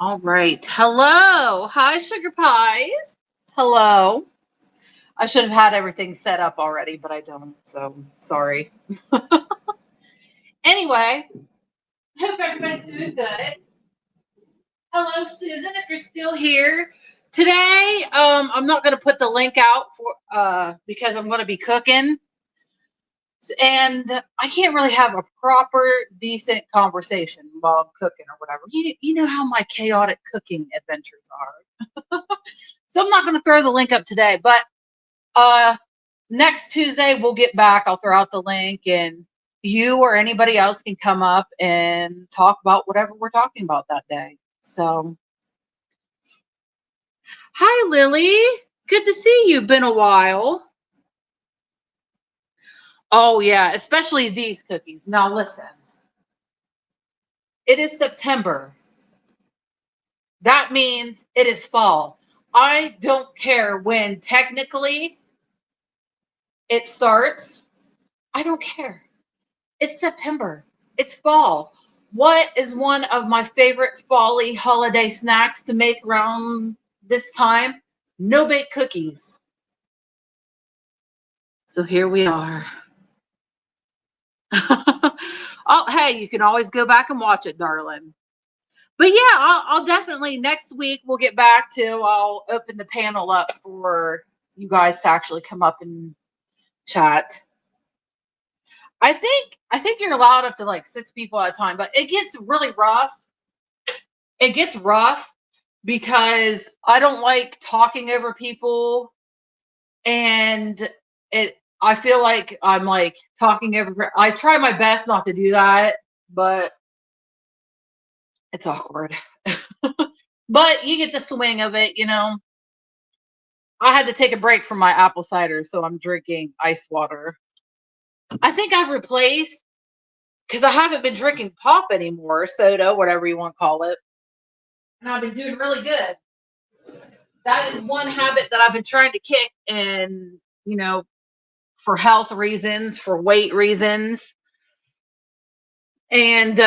All right. Hello. Hi, Sugar Pies. Hello. I should have had everything set up already, but I don't. So sorry. Anyway, hope everybody's doing good. Hello, Susan, if you're still here. Today, I'm not going to put the link out for because I'm going to be cooking, and I can't really have a proper, decent conversation while I'm cooking or whatever. You know how my chaotic cooking adventures are. So I'm not going to throw the link up today, but uh next Tuesday we'll get back. I'll throw out the link and you or anybody else can come up and talk about whatever we're talking about that day. So, hi Lily. Good to see you. Been a while. Oh yeah, especially these cookies. Now listen. It is September. That means it is fall. I don't care when technically it starts. I don't care. It's September. It's fall. What is one of my favorite fall-y holiday snacks to make around this time? No bake cookies. So here we are. Oh, hey, you can always go back and watch it, darling. But yeah, I'll definitely next week we'll get back to. I'll open the panel up for you guys to actually come up and chat. I think you're allowed up to like 6 people at a time, but it gets really rough. It gets rough because I don't like talking over people, and it I feel like I'm like talking over. I try my best not to do that, but it's awkward. But you get the swing of it. I had to take a break from my apple cider, so I'm drinking ice water. I think I've replaced because I haven't been drinking pop anymore, soda, whatever you want to call it, and I've been doing really good. That is one habit that I've been trying to kick, and for health reasons, for weight reasons. And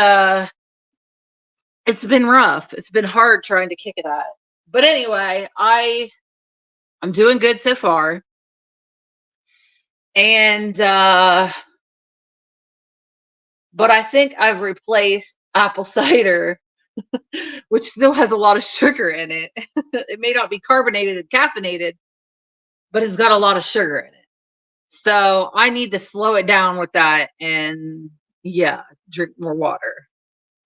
it's been rough. It's been hard trying to kick it at. But anyway, I'm doing good so far. And but I think I've replaced apple cider, which still has a lot of sugar in it. It may not be carbonated and caffeinated, but it's got a lot of sugar in it. So I need to slow it down with that and yeah, drink more water.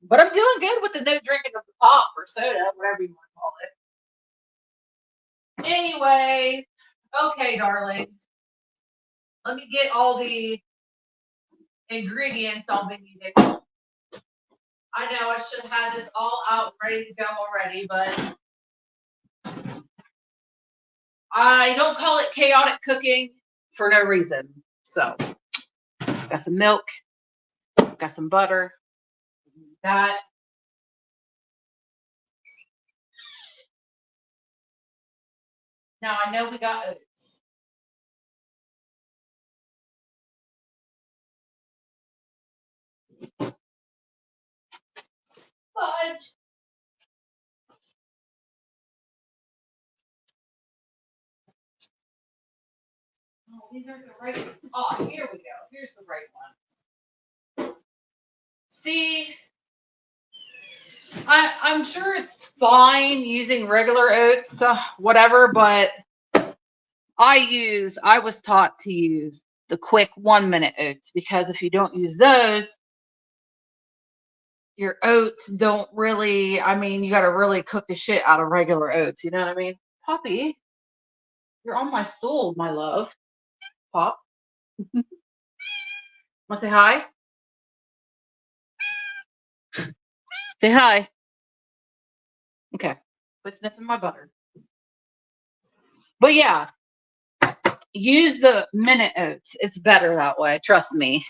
But I'm doing good with the no drinking of the pop or soda, whatever you want to call it. Anyway, okay, darlings. Let me get all the ingredients I'll be needing. I know I should have had this all out ready to go already, but I don't call it chaotic cooking for no reason. So, got some milk, got some butter, that. Now I know we got oats. Fudge. Oh, these aren't the right ones. Oh, here we go. Here's the right one. See, I'm sure it's fine using regular oats, whatever, but I was taught to use the quick 1 minute oats because if you don't use those, your oats don't really, I mean, you got to really cook the shit out of regular oats. You know what I mean? Poppy, you're on my stool, my love. Pop, want to say hi? Say hi. Okay. Quit sniffing my butter. But yeah, use the minute oats. It's better that way. Trust me.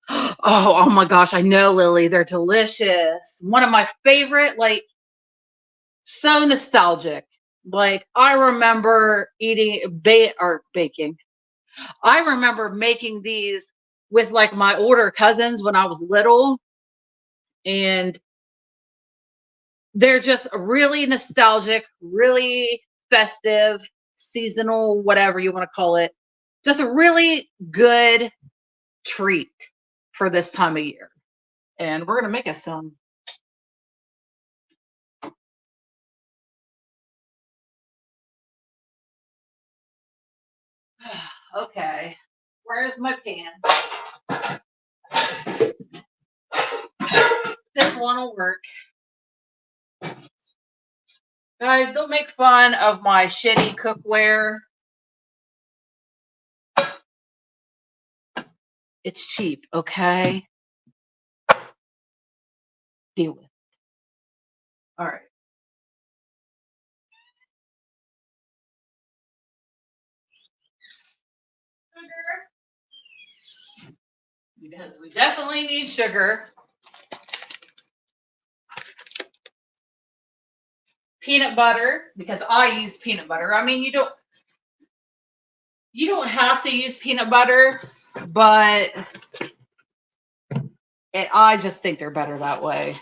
Oh my gosh, I know, Lily. They're delicious. One of my favorite, like, so nostalgic. Like, I remember eating or baking. I remember making these with like my older cousins when I was little, and They're just really nostalgic, really festive, seasonal, whatever you want to call it. Just a really good treat for this time of year. And we're going to make us some. Okay. Where's my pan? This one will work. Guys, don't make fun of my shitty cookware. It's cheap, okay? Deal with it. All right. Sugar. Because we definitely need sugar. Peanut butter, because I use peanut butter. I mean, you don't have to use peanut butter, but I just think they're better that way.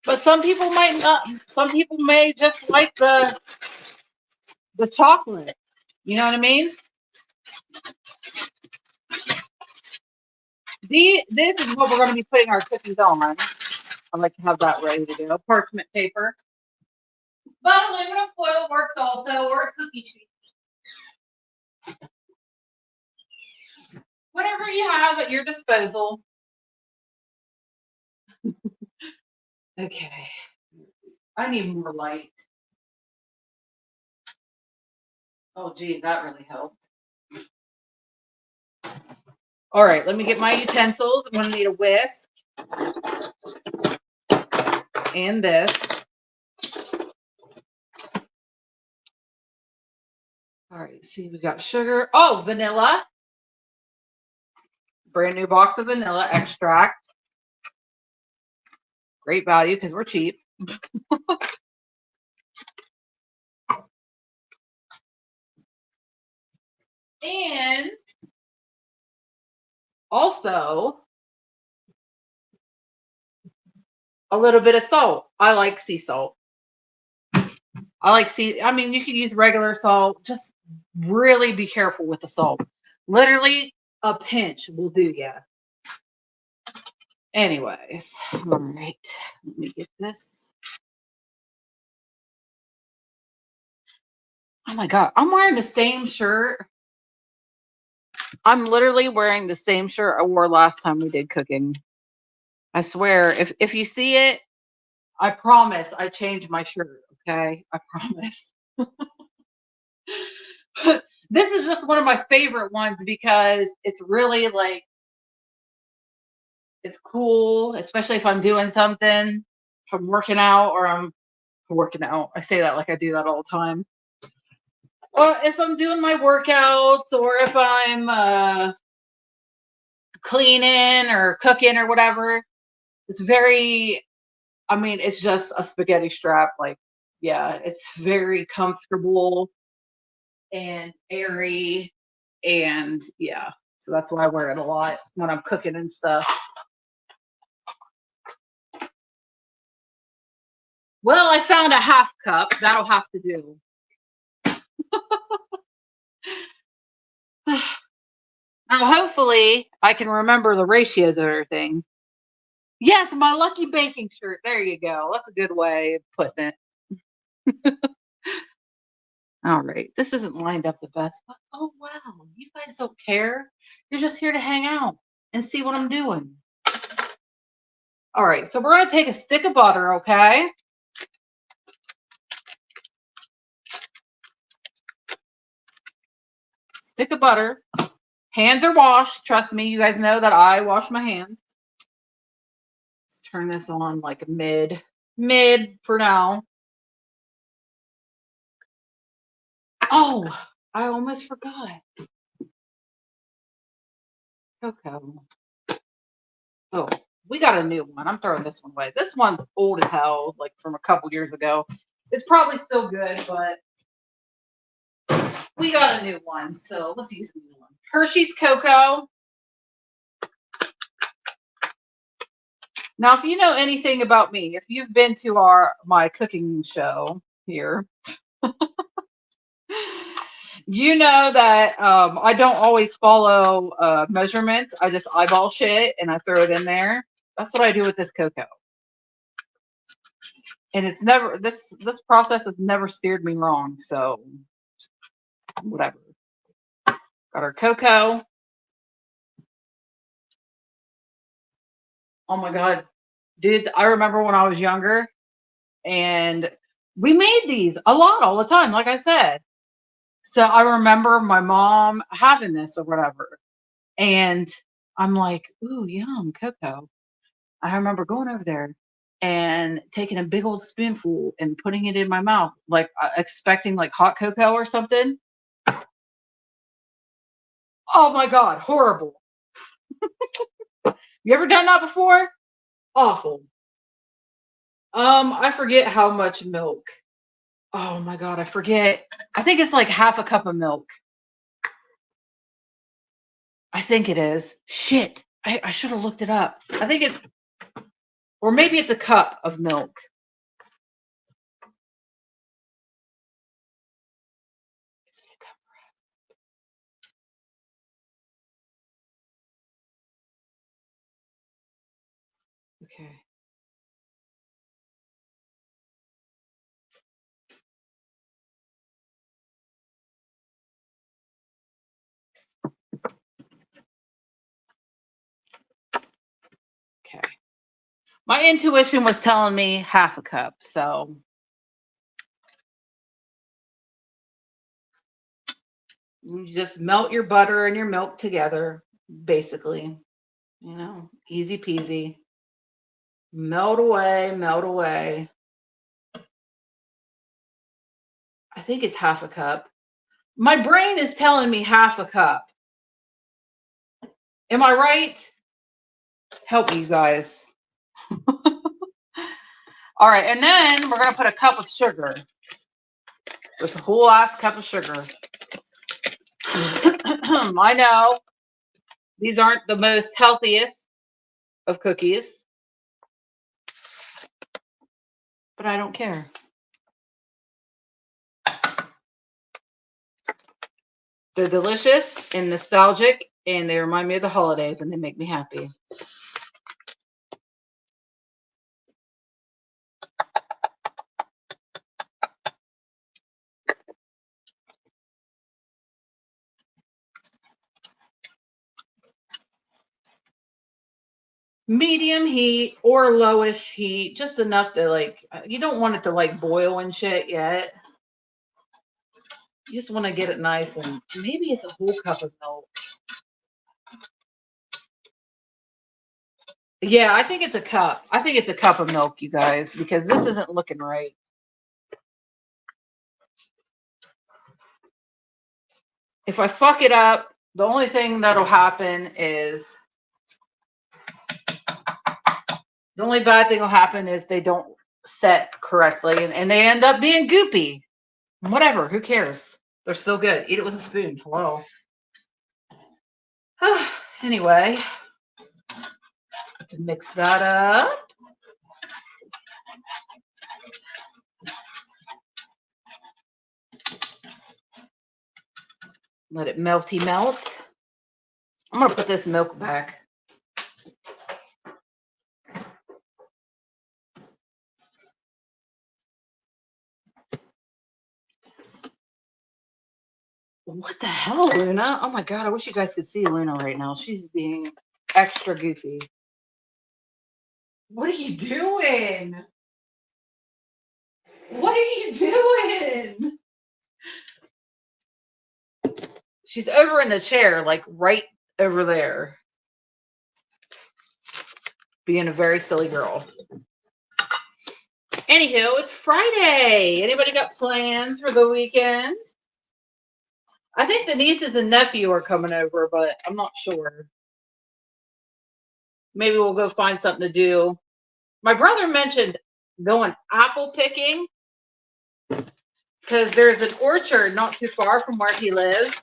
But some people might not. Some people may just like the chocolate. You know what I mean? This is what we're going to be putting our cookies on. I like to have that ready to go. Parchment paper. But aluminum foil works also, or a cookie sheet. Whatever you have at your disposal. Okay. I need more light. Oh, gee, that really helped. All right, let me get my utensils. I'm going to need a whisk. And this. All right, see, we got sugar. Oh, vanilla. Brand new box of vanilla extract. Great value because we're cheap. And also a little bit of salt. I like sea salt. I mean, you can use regular salt. Just really be careful with the salt. Literally a pinch will do ya. Anyways, all right. Let me get this. Oh my God, I'm wearing the same shirt. I'm literally wearing the same shirt I wore last time we did cooking. I swear, if you see it, I promise I changed my shirt, okay? I promise. This is just one of my favorite ones because it's really like, it's cool, especially if I'm doing something, if I'm working out or I'm working out. I say that like I do that all the time. Or if I'm doing my workouts or if I'm cleaning or cooking or whatever. It's very, I mean, it's just a spaghetti strap. Like, yeah, it's very comfortable and airy. And yeah, so that's why I wear it a lot when I'm cooking and stuff. Well, I found a half cup. That'll have to do. Now, hopefully, I can remember the ratios of everything. Yes, my lucky baking shirt. There you go. That's a good way of putting it. All right. This isn't lined up the best, but oh, wow. You guys don't care. You're just here to hang out and see what I'm doing. All right. So we're going to take a stick of butter, okay? Stick of butter. Hands are washed. Trust me. You guys know that I wash my hands. Let's turn this on like mid for now. Oh, I almost forgot. Okay. Oh, we got a new one. I'm throwing this one away. This one's old as hell, like from a couple years ago. It's probably still good, but we got a new one. So let's use a new one. Hershey's Cocoa. Now, if you know anything about me, if you've been to my cooking show here, you know that I don't always follow measurements. I just eyeball shit and I throw it in there. That's what I do with this cocoa. And it's never this process has never steered me wrong. So whatever. Got our cocoa. Oh my god, dude! I remember when I was younger, and we made these a lot all the time. Like I said, so I remember my mom having this or whatever, and I'm like, "Ooh, yum, cocoa." I remember going over there and taking a big old spoonful and putting it in my mouth, like expecting like hot cocoa or something. Oh my god, horrible! You ever done that before? Awful. I forget how much milk. Oh my god, I forget. I think it's like half a cup of milk. I think it is. Shit. I should have looked it up. I think it's, or maybe it's a cup of milk. Is it a cup? Okay. Okay. My intuition was telling me half a cup. So you just melt your butter and your milk together, basically. Easy peasy. Melt away, melt away. I think it's half a cup. My brain is telling me half a cup. Am I right? Help me, you guys. All right, and then we're gonna put a cup of sugar. Just a whole ass cup of sugar. I know these aren't the most healthiest of cookies, but I don't care. They're delicious and nostalgic, and they remind me of the holidays, and they make me happy. Medium heat or lowish heat, just enough to like, you don't want it to like boil and shit yet. You just want to get it nice, and maybe it's a whole cup of milk. Yeah, I think it's a cup. I think it's a cup of milk, you guys, because this isn't looking right. If I fuck it up, the only thing that'll happen is the only bad thing will happen is they don't set correctly and they end up being goopy. Whatever, who cares? They're still good. Eat it with a spoon. Hello. Anyway, to mix that up. Let it melty melt. I'm gonna put this milk back. What the hell, Luna? Oh my god, I wish you guys could see Luna right now. She's being extra goofy. What are you doing? What are you doing? She's over in the chair, like right over there. Being a very silly girl. Anywho, it's Friday. Anybody got plans for the weekend? I think the nieces and nephew are coming over, but I'm not sure. Maybe we'll go find something to do. My brother mentioned going apple picking because there's an orchard not too far from where he lives.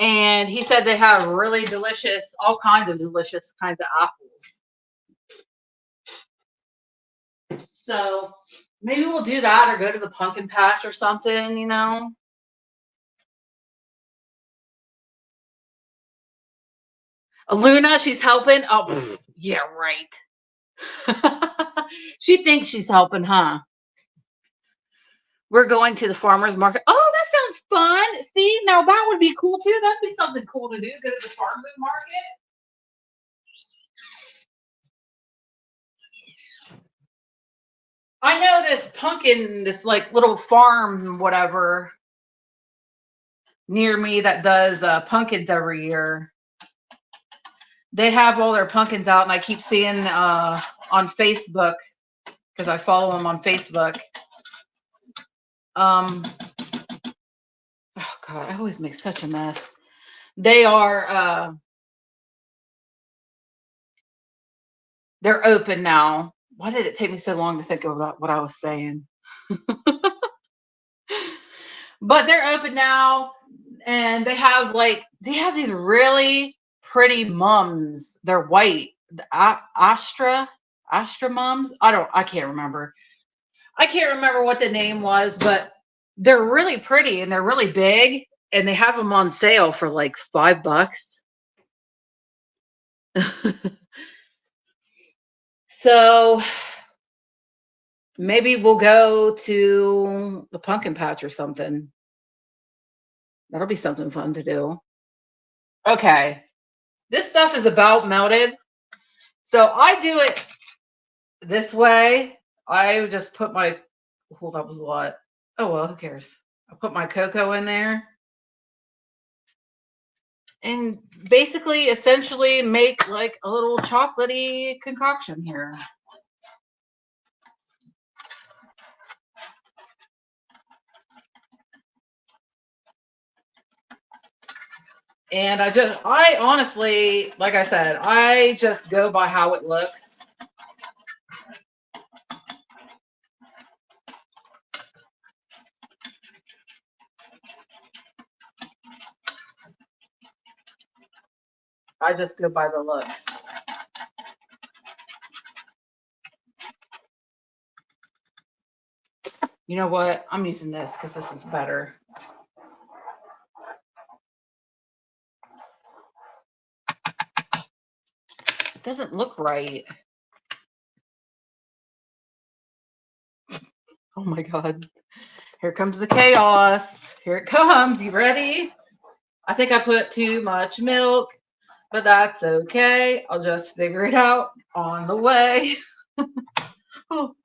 And he said they have really delicious, all kinds of delicious kinds of apples. So maybe we'll do that or go to the pumpkin patch or something, you know. Luna, she's helping. Oh, yeah, right. She thinks she's helping, huh? We're going to the farmer's market. Oh, that sounds fun. See, now that would be cool too. That'd be something cool to do. Go to the farmer's market. I know this pumpkin, this like little farm, whatever, near me that does pumpkins every year. They have all their pumpkins out, and I keep seeing on Facebook because I follow them on Facebook. Oh God, I always make such a mess. They are they're open now. Why did it take me so long to think of what I was saying? But they're open now, and they have these really pretty mums. They're white. The Astra mums. I can't remember. I can't remember what the name was, but they're really pretty and they're really big, and they have them on sale for like $5. So maybe we'll go to the pumpkin patch or something. That'll be something fun to do. Okay. This stuff is about melted. So I do it this way. I just put my, oh, that was a lot. Oh, well, who cares? I put my cocoa in there and basically, essentially make like a little chocolatey concoction here. And I honestly, like I said, I just go by how it looks. I just go by the looks. You know what? I'm using this because this is better. It doesn't look right. Oh my God. Here comes the chaos. Here it comes. You ready? I think I put too much milk, but that's okay. I'll just figure it out on the way. Oh.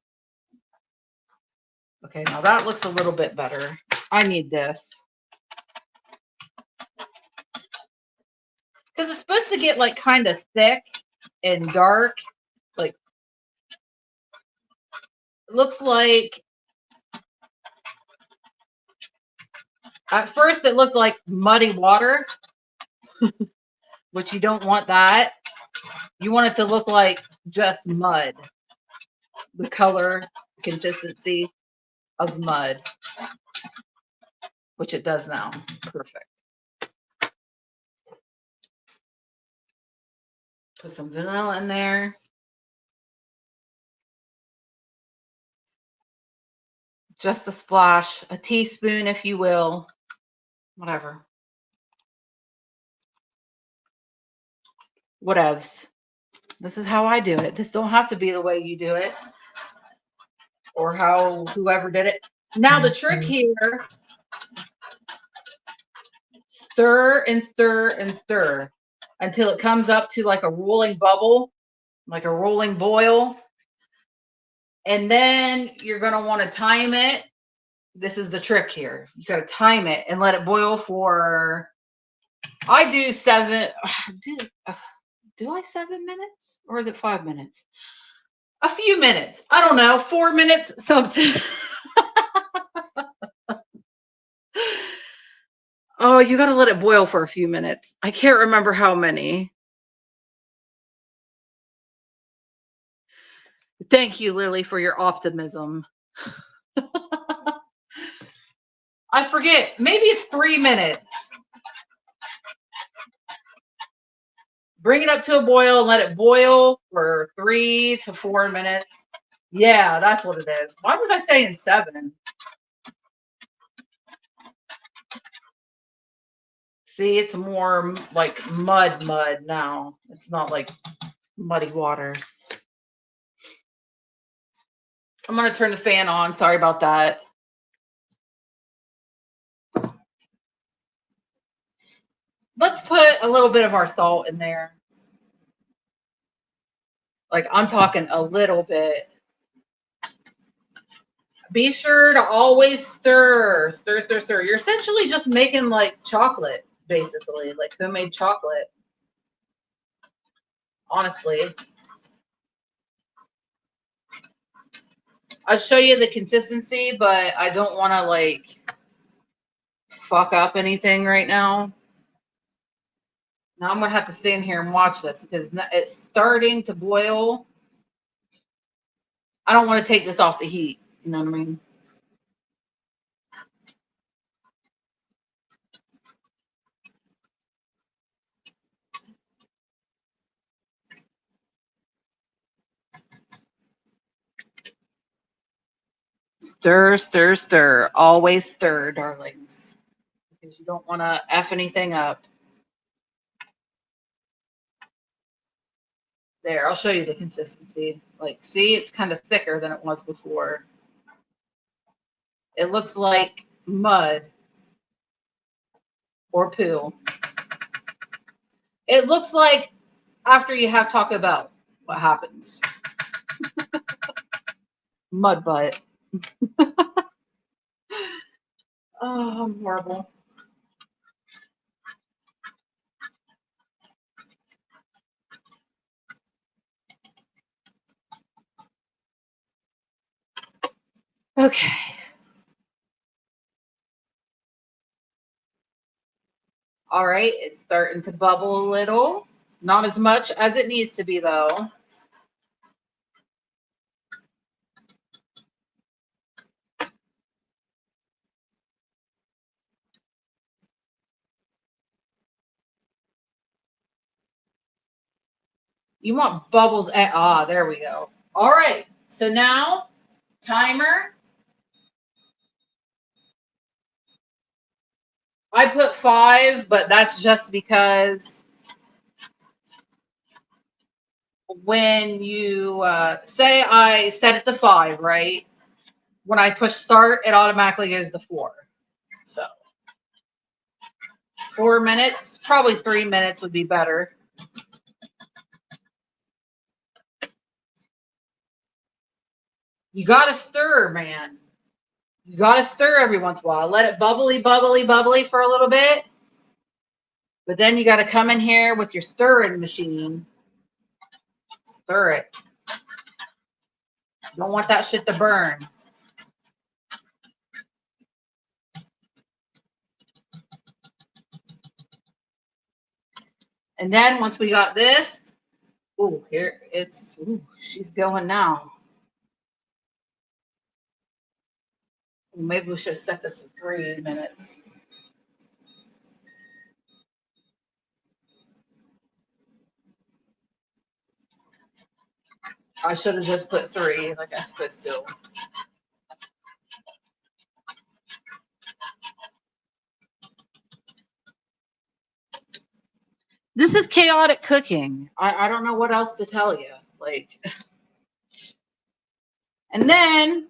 Okay, now that looks a little bit better. I need this. Because it's supposed to get like kind of thick and dark. Like, it looks like at first it looked like muddy water, which you don't want that. You want it to look like just mud. The color, consistency of mud, which it does now. Perfect. Put some vanilla in there. Just a splash, a teaspoon, if you will. Whatever. Whatevs. This is how I do it. This don't have to be the way you do it or how whoever did it. Now the trick here, stir and stir and stir until it comes up to like a rolling bubble, like a rolling boil. And then you're going to want to time it. This is the trick here. You got to time it and let it boil for, I do 7, do I 7 minutes or is it 5 minutes? A few minutes. I don't know, 4 minutes, something. Oh, you got to let it boil for a few minutes. I can't remember how many. Thank you, Lily, for your optimism. I forget. Maybe it's 3 minutes. Bring it up to a boil and let it boil for 3 to 4 minutes. Yeah, that's what it is. Why was I saying 7? See, it's more like mud now. It's not like muddy waters. I'm going to turn the fan on. Sorry about that. Let's put a little bit of our salt in there. Like, I'm talking a little bit. Be sure to always stir. Stir, stir, stir. You're essentially just making like chocolate, basically, like homemade chocolate. Honestly. I'll show you the consistency, but I don't want to like fuck up anything right now. Now I'm going to have to stand here and watch this because it's starting to boil. I don't want to take this off the heat. You know what I mean? Stir, stir, stir. Always stir, darlings. Because you don't want to F anything up. There, I'll show you the consistency. Like, see, it's kind of thicker than it was before. It looks like mud or poo. It looks like after you have Taco Bell, what happens? Mud butt. Oh, I'm horrible. Okay. All right, it's starting to bubble a little. Not as much as it needs to be, though. You want bubbles at, there we go. All right, so now, timer. I put 5, but that's just because when you say I set it to 5, right? When I push start, it automatically goes to 4. So 4 minutes, probably 3 minutes would be better. You got to stir, man. You got to stir every once in a while. Let it bubbly, bubbly, bubbly for a little bit. But then you got to come in here with your stirring machine. Stir it. You don't want that shit to burn. And then once we got this, ooh, here it's, ooh, she's going now. Maybe we should have set this to 3 minutes. I should have just put 3 like I supposed to. This is chaotic cooking. I don't know what else to tell you. Like, and then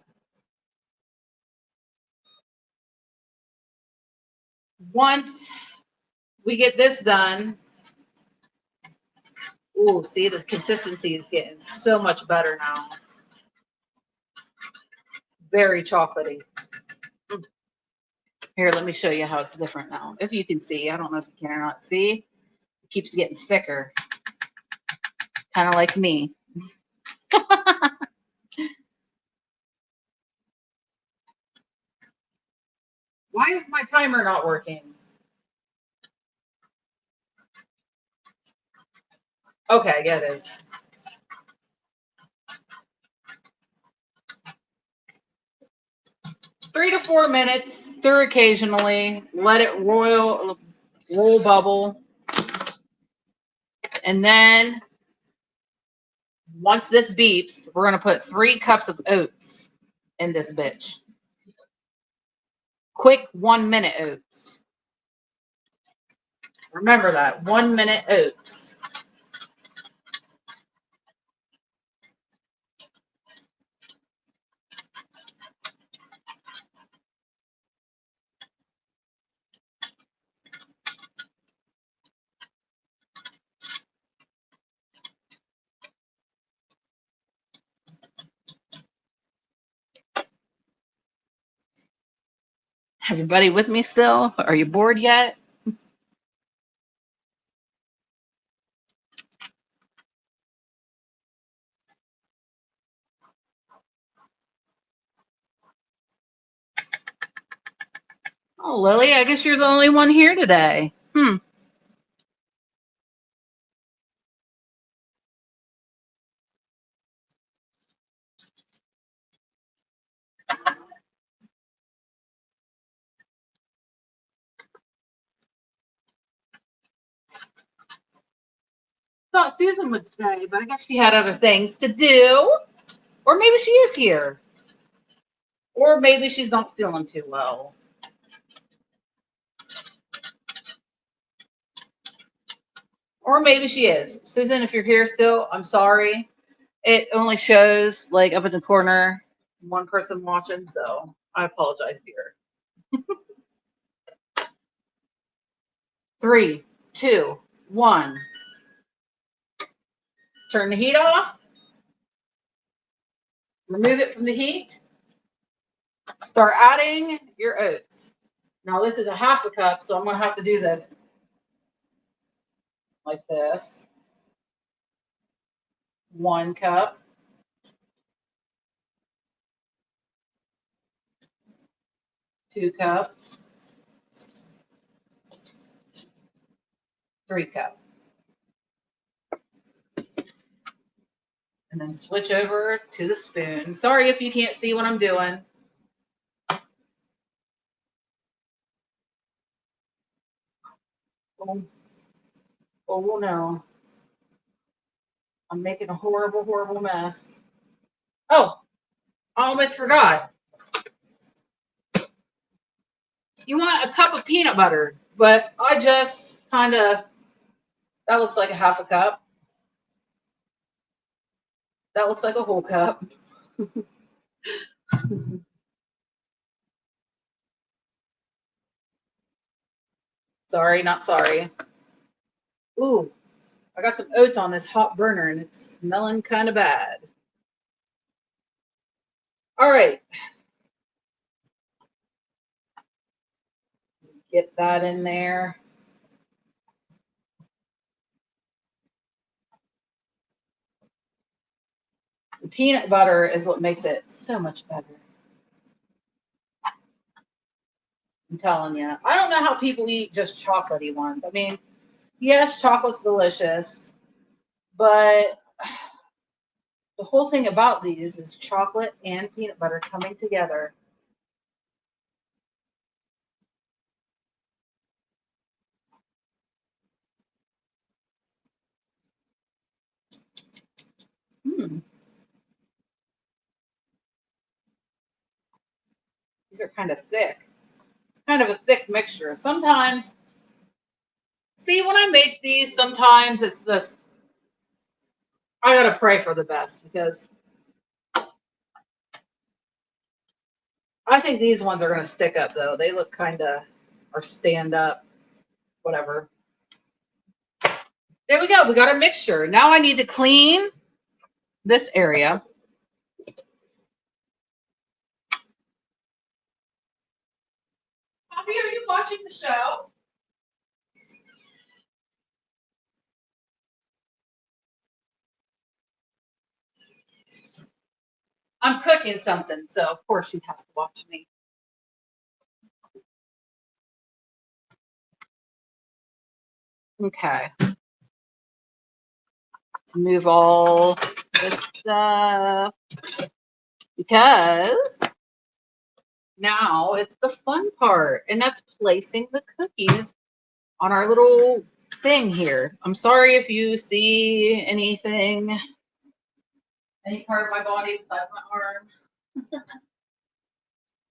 once we get this done, ooh, see, the consistency is getting so much better now. Very chocolatey. Here, let me show you how it's different now. If you can see, I don't know if you can or not. See, it keeps getting thicker. Kind of like me. Why is my timer not working? Okay, yeah, it is. Three to 4 minutes, stir occasionally, let it roll bubble. And then once this beeps, we're going to put 3 cups of oats in this bitch. Quick 1 minute oats. Remember that, 1 minute oats. Everybody with me still? Are you bored yet? Oh, Lily, I guess you're the only one here today. Thought Susan would stay, but I guess she had other things to do. Or maybe she is here. Or maybe she's not feeling too well. Or maybe she is. Susan, if you're here still, I'm sorry. It only shows like up in the corner, one person watching, so I apologize, dear. 3, 2, 1. Turn the heat off. Remove it from the heat. Start adding your oats. Now this is a 1/2 cup, so I'm going to have to do this like this. 1 cup. 2 cup. 3 cup. And then switch over to the spoon. Sorry if you can't see what I'm doing. Oh no. I'm making a horrible, horrible mess. Oh, I almost forgot. You want a cup of peanut butter, but I just kind of, that looks like a 1/2 cup. That looks like a whole cup. Sorry, not sorry. Ooh, I got some oats on this hot burner and it's smelling kind of bad. All right. Get that in there. The peanut butter is what makes it so much better. I'm telling you. I don't know how people eat just chocolatey ones. I mean, yes, chocolate's delicious, but the whole thing about these is chocolate and peanut butter coming together. These are kind of thick. Kind of a thick mixture. Sometimes, see, when I make these, sometimes it's this. I gotta pray for the best because I think these ones are gonna stick up though. They look kind of, or stand up, whatever. There we go. We got our mixture. Now I need to clean this area. Poppy, are you watching the show? I'm cooking something, so of course she has to watch me. Okay. Let's move all this stuff because now it's the fun part, and that's placing the cookies on our little thing here. I'm sorry if you see anything, any part of my body besides my arm.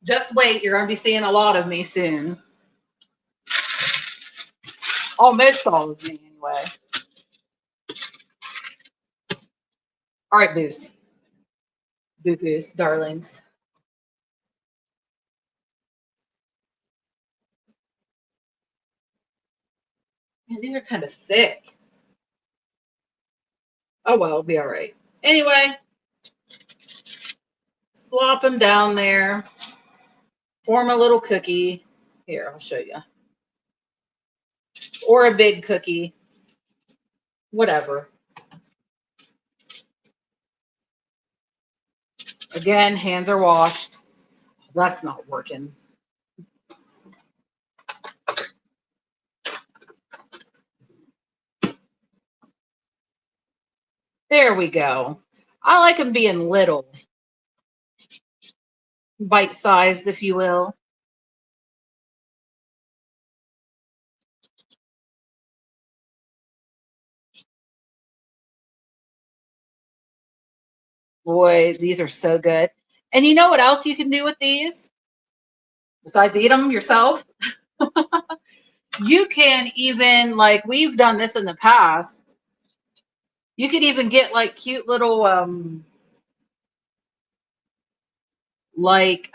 Just wait, you're going to be seeing a lot of me soon. Almost all of me, anyway. All right, boos. Boo-boos, darlings. Man, these are kind of thick. Oh, well, it'll be all right. Anyway, slop them down there. Form a little cookie. Here, I'll show you. Or a big cookie. Whatever. Again, hands are washed. That's not working. There we go. I like them being little. Bite-sized, if you will. Boy, these are so good. And you know what else you can do with these? Besides eat them yourself? You can even, like, we've done this in the past. You could even get like cute little like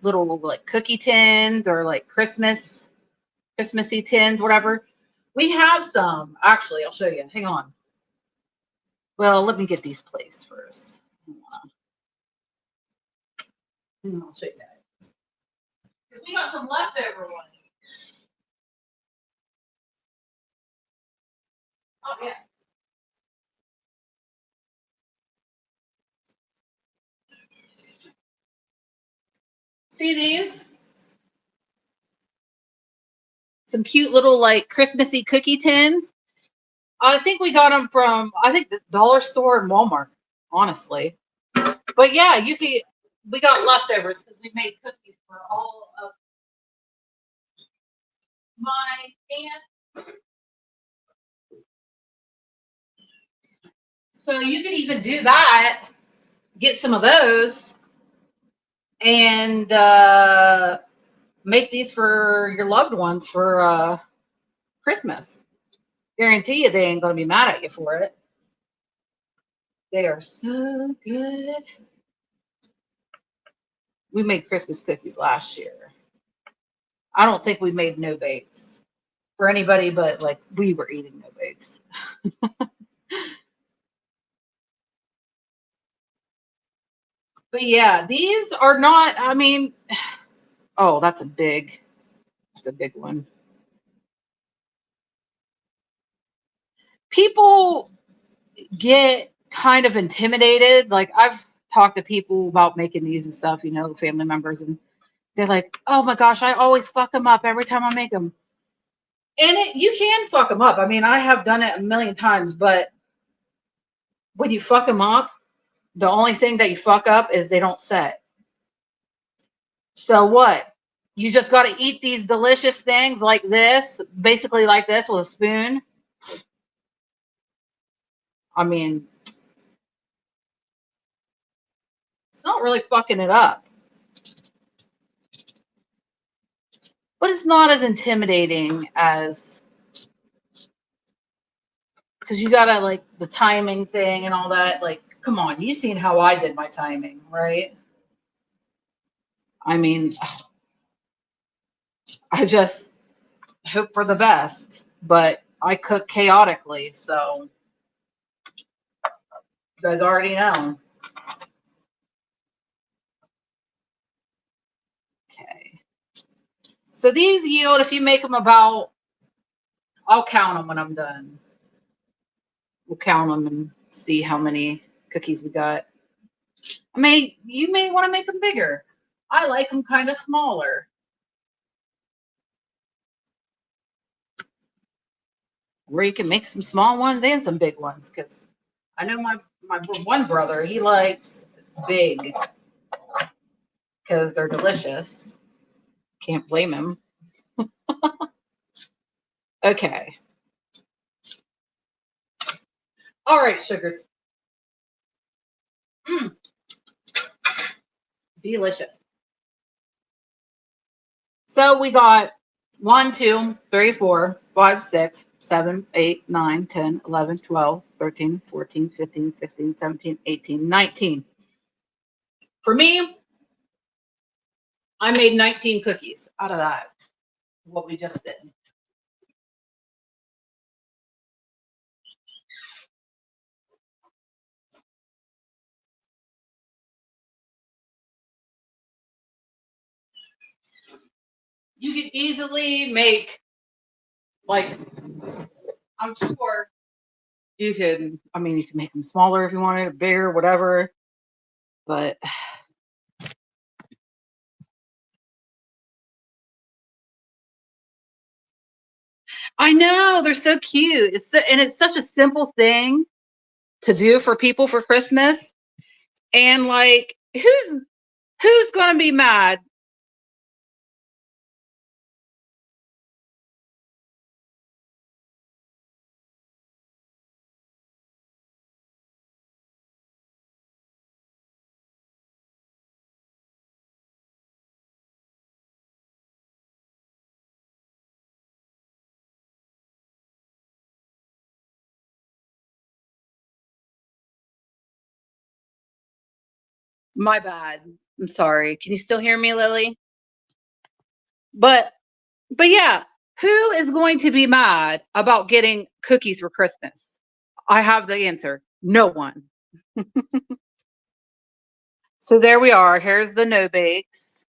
little like cookie tins or like Christmassy tins, whatever. We have some. Actually, I'll show you. Hang on. Well, let me get these placed first. I'll show you guys. Because we got some leftover ones. Oh yeah. See these? Some cute little like Christmassy cookie tins. I think we got them from the dollar store and Walmart, honestly. But yeah, you can. We got leftovers because we made cookies for all of my aunt. So you could even do that. Get some of those and make these for your loved ones for Christmas. Guarantee you they ain't gonna be mad at you for it. They are so good. We made Christmas cookies last year. I don't think we made no bakes for anybody, but like we were eating no bakes. But yeah, these are not. I mean, oh, that's a big one. People get kind of intimidated. Like I've talked to people about making these and stuff, you know, family members, and they're like, "Oh my gosh, I always fuck them up every time I make them." And you can fuck them up. I mean, I have done it a million times, but when you fuck them up, the only thing that you fuck up is they don't set. So what? You just got to eat these delicious things like this, basically like this with a spoon. I mean, it's not really fucking it up, but it's not as intimidating as because you gotta like the timing thing and all that. Like, come on, you seen how I did my timing, right? I mean, I just hope for the best, but I cook chaotically, so you guys already know. Okay. So these yield, if you make them about, I'll count them when I'm done. We'll count them and see how many cookies we got. I mean, you may want to make them bigger. I like them kind of smaller. Where you can make some small ones and some big ones, because I know my one brother, he likes big because they're delicious. Can't blame him. Okay. All right, sugars. Delicious. So we got 1, 2, 3, 4, 5, 6, 7, 8, 9, 10, 11, 12, 13, 14, 15, 16, 17, 18, 19. For me, I made 19 cookies out of that, what we just did. You could easily make, like, I'm sure you could, I mean, you can make them smaller if you wanted, bigger, whatever. But I know they're so cute. And it's such a simple thing to do for people for Christmas. And like, who's gonna be mad? My bad. I'm sorry. Can you still hear me, Lily? But but yeah, who is going to be mad about getting cookies for Christmas? I have the answer. No one. So there we are. Here's the no bakes.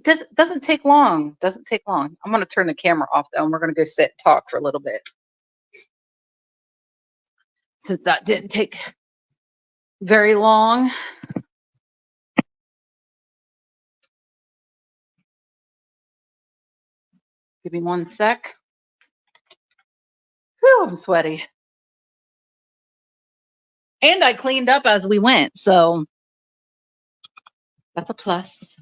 Doesn't take long. Doesn't take long. I'm gonna turn the camera off though, and we're gonna go sit and talk for a little bit. Since that didn't take very long. Give me one sec. Whew, I'm sweaty. And I cleaned up as we went, so that's a plus.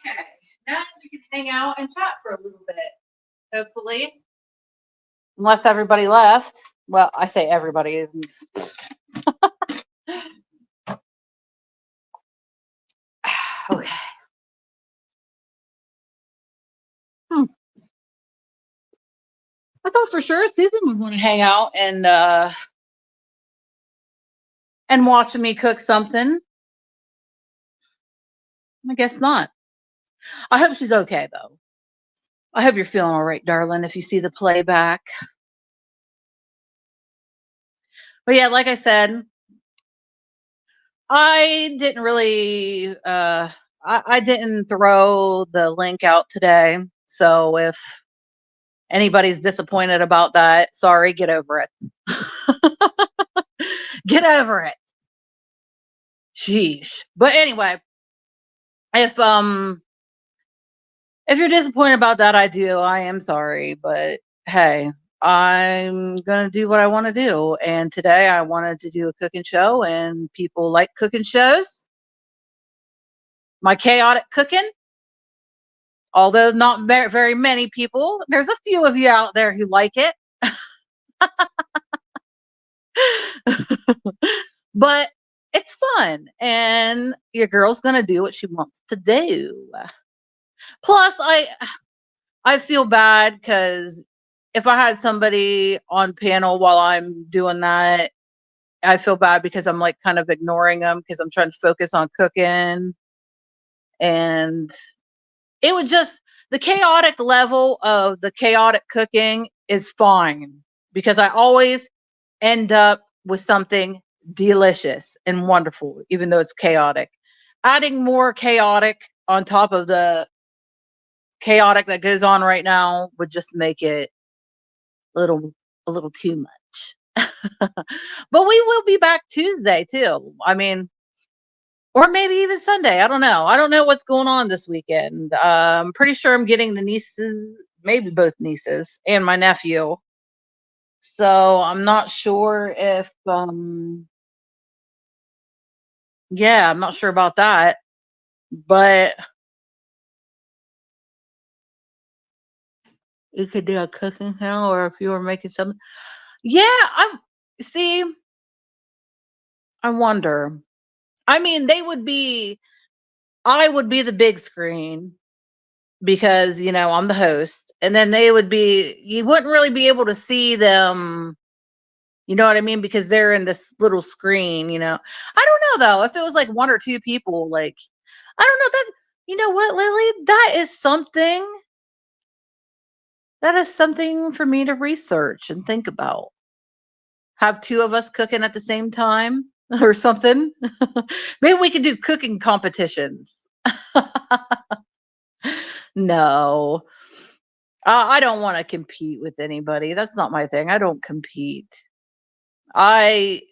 Okay, now we can hang out and chat for a little bit, hopefully. Unless everybody left. Well, I say everybody. Okay. Hmm. I thought for sure Susan would want to hang out and watch me cook something. I guess not. I hope she's okay though. I hope you're feeling all right, darling, if you see the playback. But yeah, like I said, I didn't really I didn't throw the link out today. So if anybody's disappointed about that, sorry, get over it. Get over it. Sheesh. But anyway, if if you're disappointed about that, I am sorry, but hey, I'm gonna do what I want to do. And today I wanted to do a cooking show, and people like cooking shows. My chaotic cooking, although not very many people, there's a few of you out there who like it. But it's fun, and your girl's gonna do what she wants to do. Plus, I feel bad because if I had somebody on panel while I'm doing that, I feel bad because I'm like kind of ignoring them because I'm trying to focus on cooking. And it would just, the chaotic level of the chaotic cooking is fine because I always end up with something delicious and wonderful, even though it's chaotic. Adding more chaotic on top of the chaotic that goes on right now would just make it little a little too much. But we will be back Tuesday too. I mean, or maybe even Sunday. I don't know. I don't know what's going on this weekend. I'm pretty sure I'm getting the nieces, maybe both nieces, and my nephew. So I'm not sure if yeah, I'm not sure about that. But You could do a cooking channel, or if you were making something. Yeah, I'm see, I wonder. I mean, I would be the big screen because, I'm the host. And then you wouldn't really be able to see them, you know what I mean? Because they're in this little screen. I don't know though. If it was like one or two people, like, I don't know that, you know what, Lily? That is something for me to research and think about. Have two of us cooking at the same time or something. Maybe we could do cooking competitions. No, I don't want to compete with anybody. That's not my thing. I don't compete. I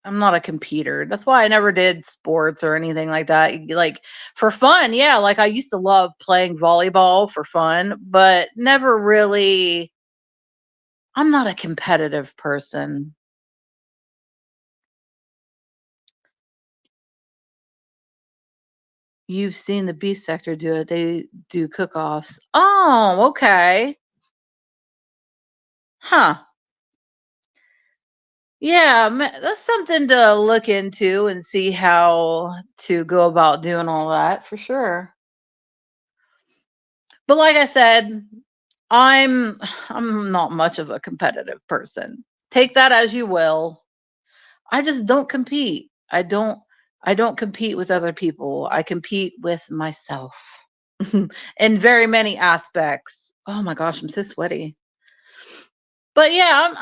I'm not a competitor. That's why I never did sports or anything like that. Like for fun, yeah. Like I used to love playing volleyball for fun, but never really. I'm not a competitive person. You've seen the B sector do it. They do cook-offs. Oh, okay. Huh. Yeah, that's something to look into and see how to go about doing all that for sure. But like I said, I'm I'm not much of a competitive person. Take that as you will. I just don't compete. I don't compete with other people. I compete with myself in very many aspects. Oh my gosh, I'm so sweaty. But yeah,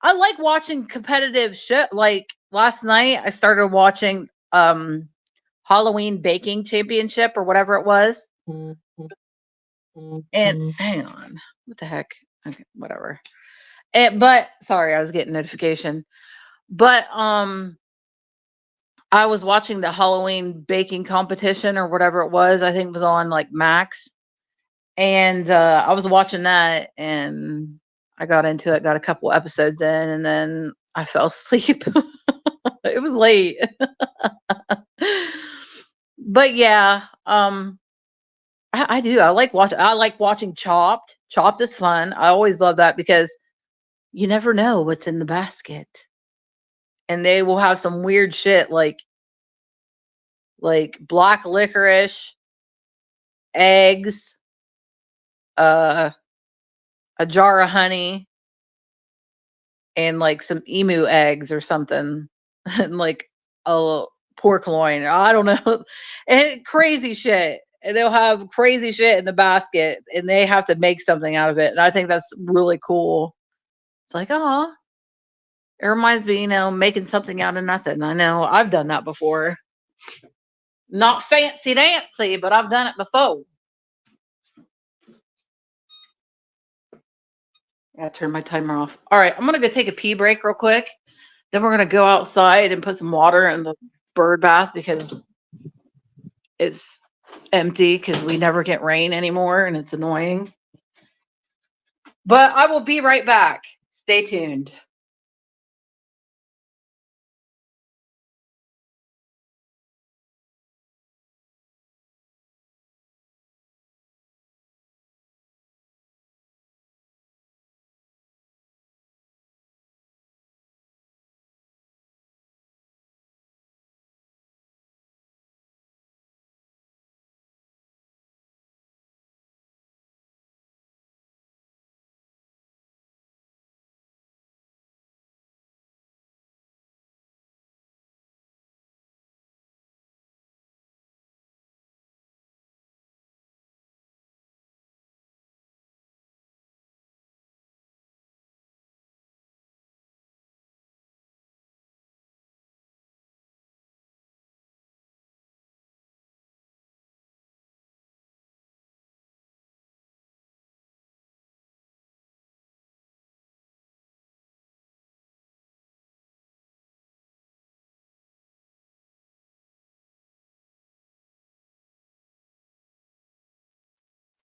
I like watching competitive shit. Like last night I started watching Halloween baking championship or whatever it was. And hang on. What the heck? Okay, whatever. But sorry, I was getting notification. But I was watching the Halloween baking competition or whatever it was. I think it was on like Max. And I was watching that and I got into it, got a couple episodes in, and then I fell asleep. It was late. But yeah, I do. I like watching Chopped. Chopped is fun. I always love that because you never know what's in the basket. And they will have some weird shit like black licorice, eggs, uh a jar of honey, and like some emu eggs or something. And like a pork loin. I don't know. And crazy shit. And they'll have crazy shit in the basket and they have to make something out of it. And I think that's really cool. It's like, oh, it reminds me, making something out of nothing. I know I've done that before. Not fancy dancy, but I've done it before. I gotta turn my timer off. All right, I'm gonna go take a pee break real quick. Then we're gonna go outside and put some water in the bird bath because it's empty because we never get rain anymore and it's annoying. But I will be right back. Stay tuned.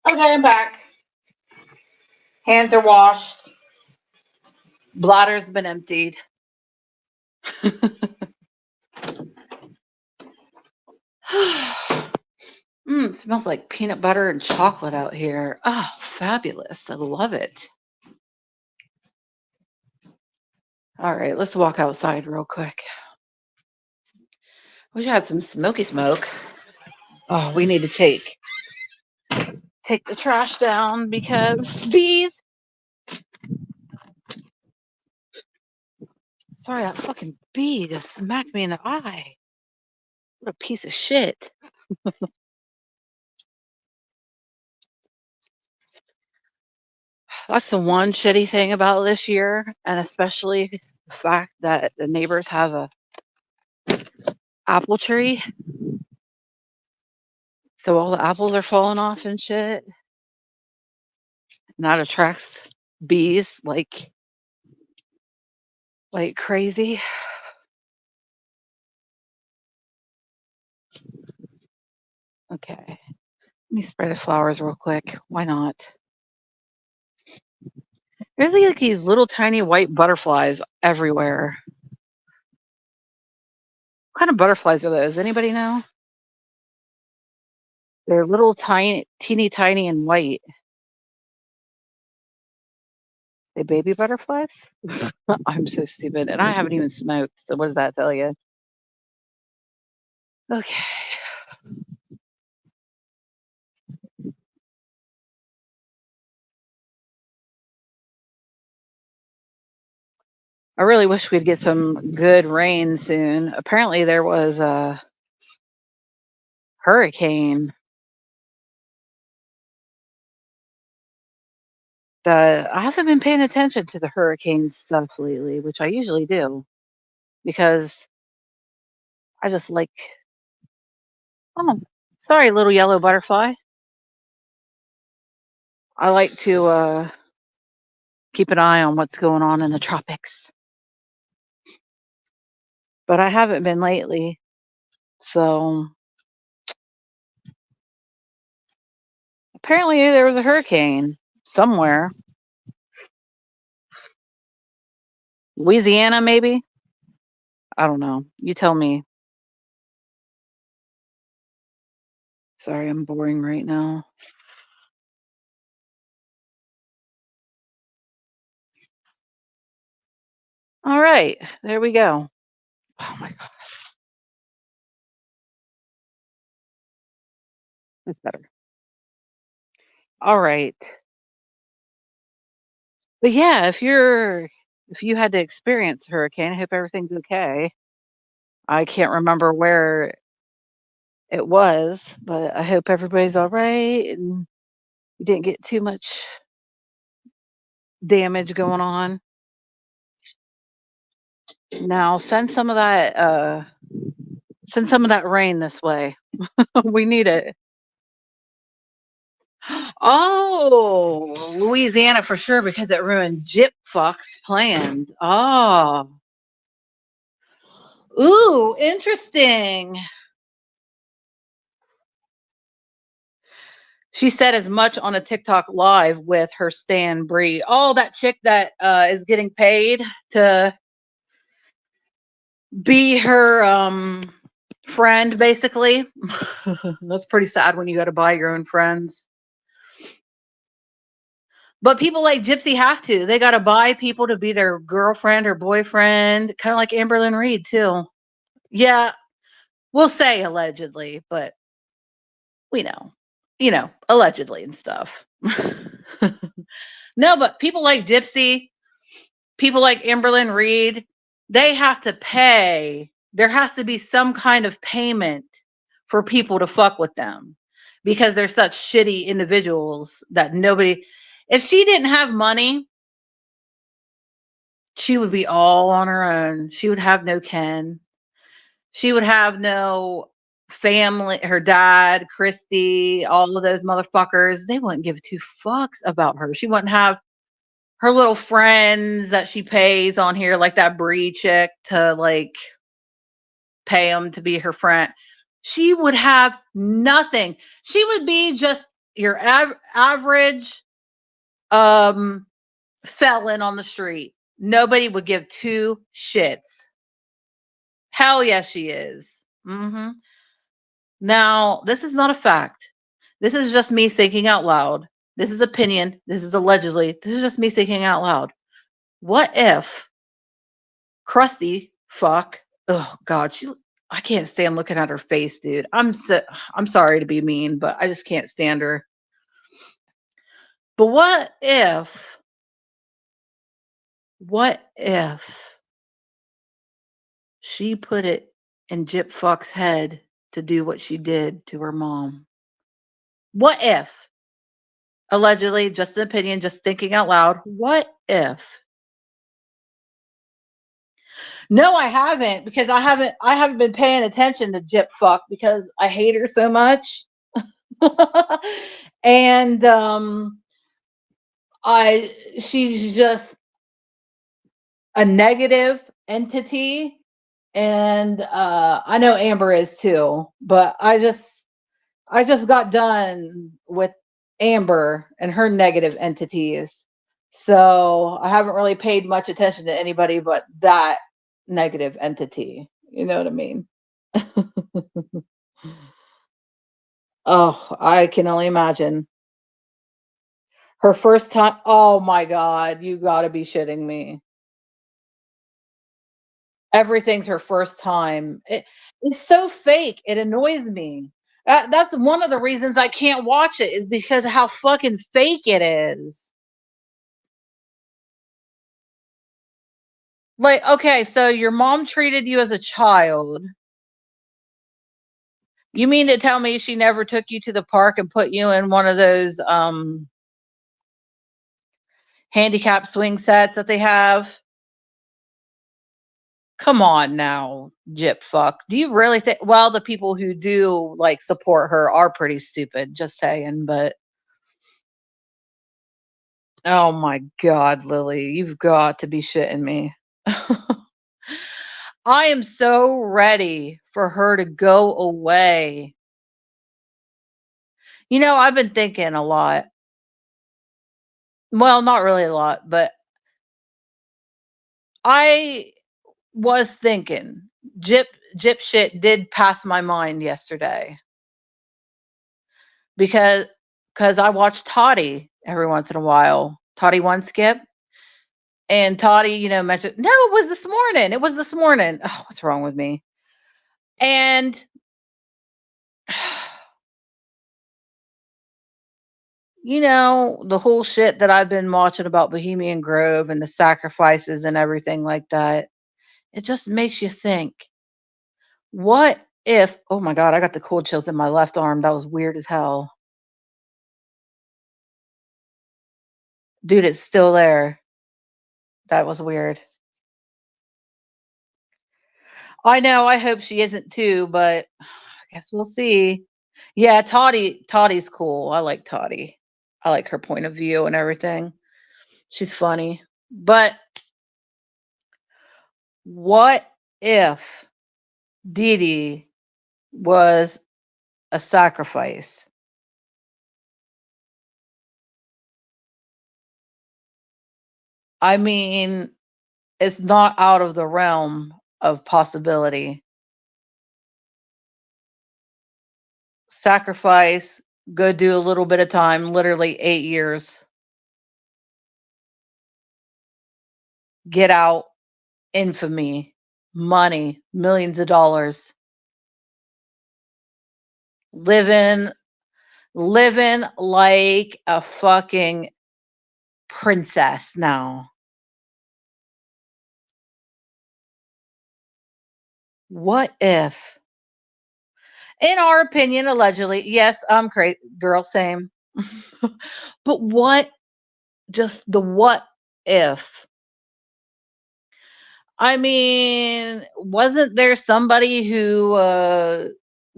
Okay, I'm back. Hands are washed. Bladder's been emptied. It smells like peanut butter and chocolate out here. Oh, fabulous. I love it. All right, let's walk outside real quick. Wish I had some smoky smoke. Oh, we need to take the trash down because bees. Sorry, that fucking bee just smacked me in the eye. What a piece of shit. That's the one shitty thing about this year, and especially the fact that the neighbors have a apple tree, so all the apples are falling off and shit. And that attracts bees like crazy. Okay, let me spray the flowers real quick. Why not? There's like these little tiny white butterflies everywhere. What kind of butterflies are those? Anybody know? They're little tiny, teeny tiny and white. They baby butterflies? I'm so stupid. And I haven't even smoked. So what does that tell you? Okay. I really wish we'd get some good rain soon. Apparently there was a hurricane that I haven't been paying attention to the hurricane stuff lately, which I usually do because I just like, oh, sorry, little yellow butterfly. I like to keep an eye on what's going on in the tropics, but I haven't been lately. So apparently there was a hurricane somewhere. Louisiana, maybe? I don't know. You tell me. Sorry, I'm boring right now. All right, there we go. Oh my god, that's better. All right. But yeah, if you had to experience a hurricane, I hope everything's okay. I can't remember where it was, but I hope everybody's all right and you didn't get too much damage going on. Now send some of that rain this way. We need it. Oh, Louisiana for sure because it ruined Jip Fox plans. Oh. Ooh, interesting. She said as much on a TikTok live with her Stan Bree. Oh, that chick that is getting paid to be her friend, basically. That's pretty sad when you got to buy your own friends. But people like Gypsy have to. They got to buy people to be their girlfriend or boyfriend, kind of like Amberlyn Reed, too. Yeah, we'll say allegedly, but we know, allegedly and stuff. No, but people like Gypsy, people like Amberlyn Reed, they have to pay. There has to be some kind of payment for people to fuck with them because they're such shitty individuals that nobody, if she didn't have money, she would be all on her own. She would have no kin. She would have no family, her dad, Christy, all of those motherfuckers. They wouldn't give two fucks about her. She wouldn't have her little friends that she pays on here, like that Bree chick, to like pay them to be her friend. She would have nothing. She would be just your average um felon on the street. Nobody would give two shits. Hell yes, she is. Now, this is not a fact. This is just me thinking out loud. This is opinion. This is allegedly. This is just me thinking out loud. What if Krusty fuck? Oh God, I can't stand looking at her face, dude. I'm sorry to be mean, but I just can't stand her. But what if she put it in Jip Fuck's head to do what she did to her mom? What if? Allegedly, just an opinion, just thinking out loud. What if? No, I haven't because I haven't been paying attention to Jip Fuck because I hate her so much. And I she's just a negative entity, and I know Amber is too, but I just got done with Amber and her negative entities. So I haven't really paid much attention to anybody but that negative entity. You know what I mean? Oh, I can only imagine. Her first time. Oh my God, you gotta be shitting me. Everything's her first time. It's so fake. It annoys me. That's one of the reasons I can't watch it is because of how fucking fake it is. Like, okay, so your mom treated you as a child. You mean to tell me she never took you to the park and put you in one of those handicap swing sets that they have? Come on now, Jip fuck. Do you really think well the people who do like support her are pretty stupid, just saying, but oh my God, Lily, you've got to be shitting me. I am so ready for her to go away. I've been thinking a lot. Well, not really a lot, but I was thinking Jip Jip shit did pass my mind yesterday because I watch Toddy every once in a while. Toddy One Skip. And Toddy, mentioned, no, it was this morning. It was this morning. Oh, what's wrong with me? And the whole shit that I've been watching about Bohemian Grove and the sacrifices and everything like that, it just makes you think, what if, oh my God, I got the cold chills in my left arm. That was weird as hell. Dude, it's still there. That was weird. I know. I hope she isn't too, but I guess we'll see. Yeah, Toddy's cool. I like Toddy. I like her point of view and everything. She's funny. But what if Dee Dee was a sacrifice? I mean, it's not out of the realm of possibility. Sacrifice, go do a little bit of time, literally 8 years, get out, infamy, money, millions of dollars, living living like a fucking princess now. What if, in our opinion, allegedly, yes, I'm crazy, girl, same. But just the what if? I mean, wasn't there somebody who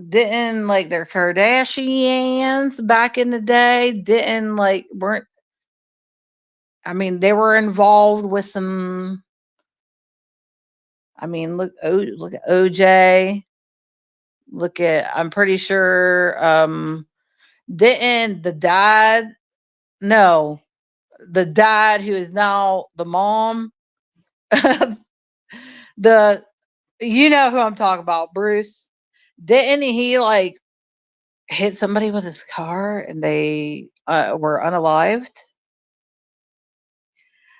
didn't like their Kardashians back in the day? Didn't like weren't I mean, they were involved with some. I mean, look at OJ. Look at I'm pretty sure didn't the dad no, the dad who is now the mom the you know who I'm talking about, Bruce. Didn't he like hit somebody with his car and they were unalived.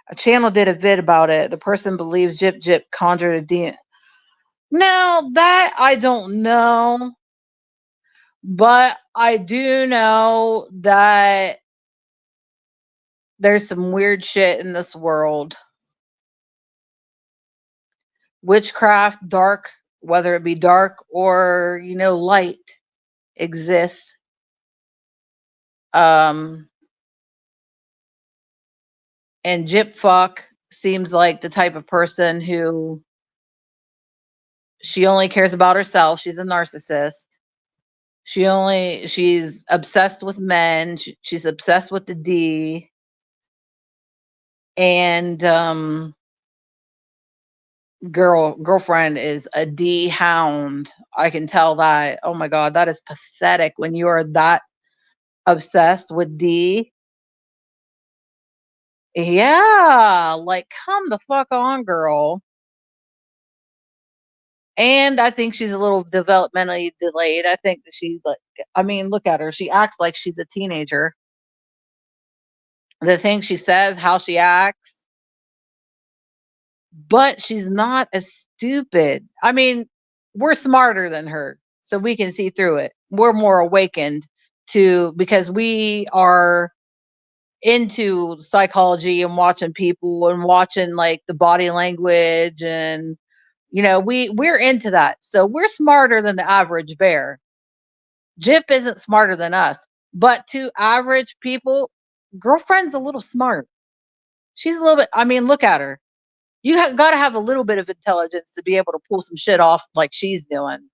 A channel did a vid about it. The person believes Jip Jip conjured a demon. Now that I don't know, but I do know that there's some weird shit in this world. Witchcraft, dark, whether it be dark or, light, exists. And Jip Fuck seems like the type of person who she only cares about herself. She's a narcissist. She's obsessed with men. She's obsessed with the D. And girlfriend is a D hound. I can tell that. Oh my god, that is pathetic when you are that obsessed with D. Yeah, like come the fuck on, girl. And I think she's a little developmentally delayed. I think that she's like, I mean, look at her. She acts like she's a teenager. The things she says, how she acts, but she's not as stupid. I mean, we're smarter than her, so we can see through it. We're more awakened to because we are into psychology and watching people and watching like the body language and we're into that. So we're smarter than the average bear. Jip isn't smarter than us, but to average people, girlfriend's a little smart. She's a little bit, I mean, look at her. You got to have a little bit of intelligence to be able to pull some shit off like she's doing.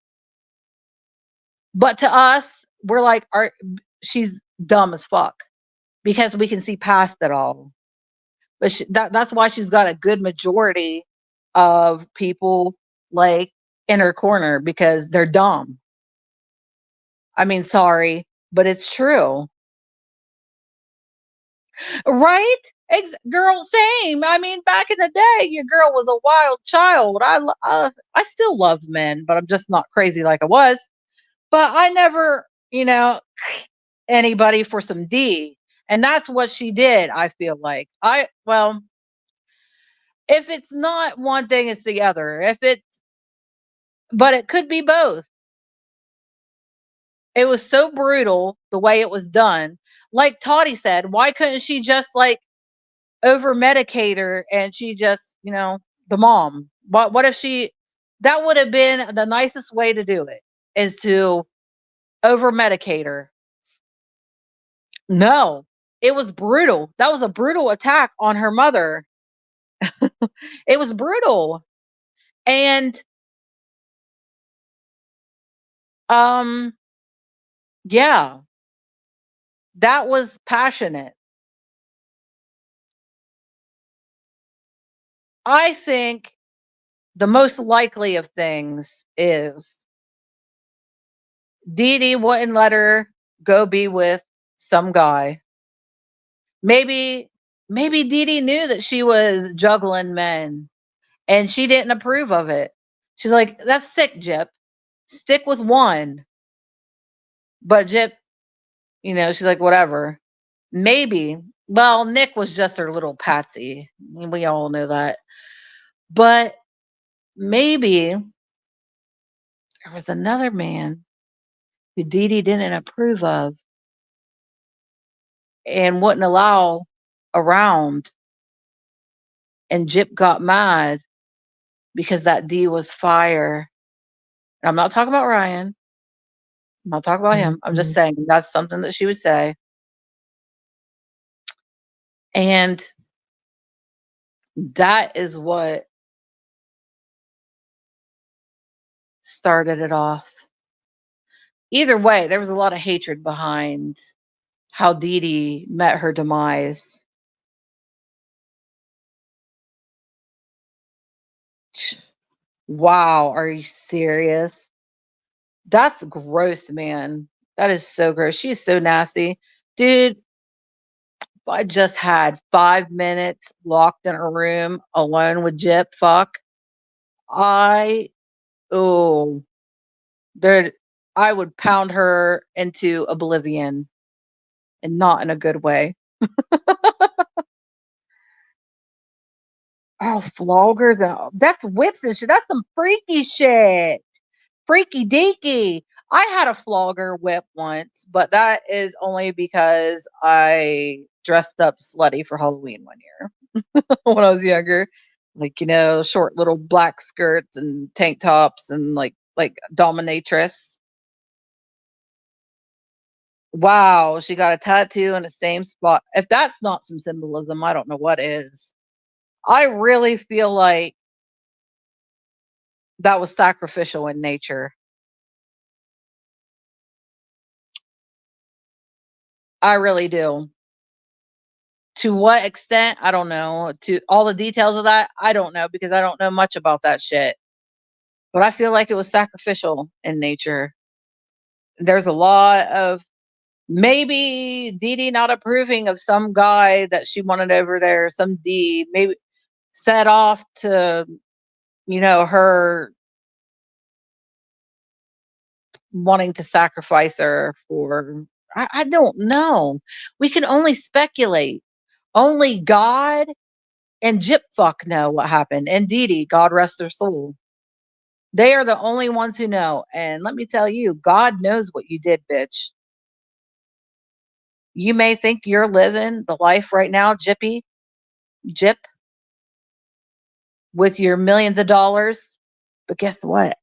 But to us, we're like, she's dumb as fuck because we can see past it all. But that's why she's got a good majority of people like in her corner because they're dumb. I mean, sorry, but it's true. Right? Girl, same. I mean, back in the day, your girl was a wild child. I still love men, but I'm just not crazy like I was. But I never, anybody for some D. And that's what she did, I feel like. Well, if it's not one thing, it's the other. But it could be both. It was so brutal the way it was done. Like Toddy said, why couldn't she just like over medicate her and she just, the mom? What if that would have been the nicest way to do it is to over medicate her. No, it was brutal. That was a brutal attack on her mother. It was brutal. And yeah, that was passionate. I think the most likely of things is Dee Dee wouldn't let her go be with some guy. Maybe Dee Dee knew that she was juggling men and she didn't approve of it. She's like, that's sick, Jip. Stick with one. But Jip, she's like, whatever. Maybe. Well, Nick was just her little patsy. We all know that. But maybe there was another man who Dee Dee didn't approve of and wouldn't allow around. And Jip got mad because that D was fire. And I'm not talking about Ryan. I'm not talking about him. I'm just saying that's something that she would say. And that is what started it off. Either way, there was a lot of hatred behind how Dee Dee met her demise. Wow, are you serious? That's gross, man. That is so gross. She is so nasty. Dude, I just had 5 minutes locked in a room alone with Jip, fuck. I oh, there I would pound her into oblivion and not in a good way. Oh, floggers and that's whips and shit. That's some freaky shit. Freaky deaky. I had a flogger whip once, but that is only because I dressed up slutty for Halloween one year when I was younger. Like, short little black skirts and tank tops and like dominatrix. Wow, she got a tattoo in the same spot. If that's not some symbolism, I don't know what is. I really feel like that was sacrificial in nature. I really do. To what extent? I don't know. To all the details of that, I don't know because I don't know much about that shit. But I feel like it was sacrificial in nature. There's a lot of maybe Dee Dee not approving of some guy that she wanted over there, some D, maybe set off to, her wanting to sacrifice her for, I don't know. We can only speculate. Only God and Jip fuck know what happened. And Dee Dee, God rest her soul. They are the only ones who know. And let me tell you, God knows what you did, bitch. You may think you're living the life right now, Jip, with your millions of dollars. But guess what?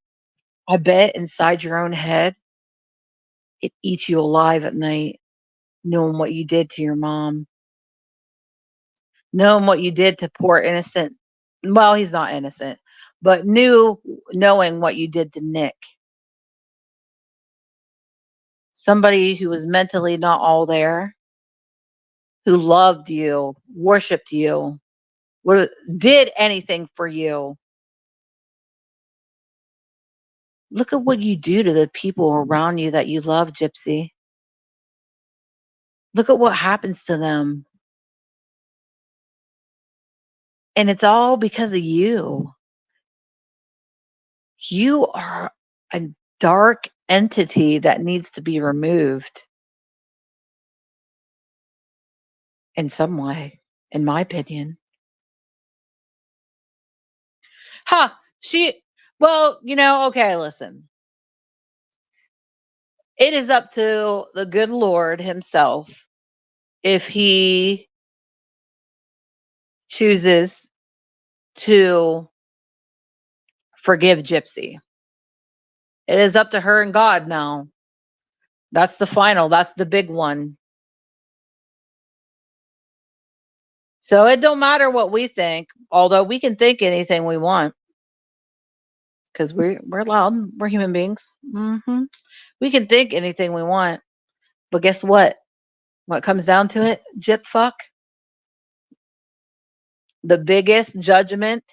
I bet inside your own head, it eats you alive at night, knowing what you did to your mom, knowing what you did to poor innocent. Well, he's not innocent, but knowing what you did to Nick, somebody who was mentally not all there, who loved you, worshiped you, did anything for you. Look at what you do to the people around you that you love, Gypsy. Look at what happens to them. And it's all because of you. You are a dark entity that needs to be removed in some way, in my opinion. Huh. Well, okay, listen. It is up to the good Lord himself if he chooses to forgive Gypsy. It is up to her and God now. That's the final, that's the big one. So it don't matter what we think, although we can think anything we want because we're allowed. We're human beings. We can think anything we want, but guess what? When it comes down to it, Jip fuck, the biggest judgment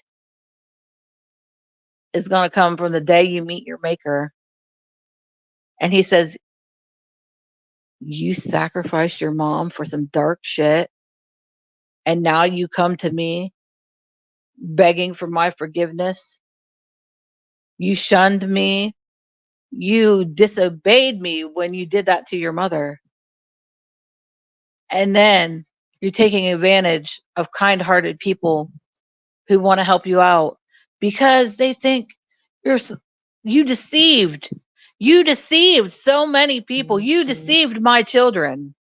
is going to come from the day you meet your maker. And he says, you sacrificed your mom for some dark shit. And now you come to me begging for my forgiveness. You shunned me. You disobeyed me when you did that to your mother. And then you're taking advantage of kind-hearted people who want to help you out because they think you're you deceived. You deceived so many people. You deceived my children.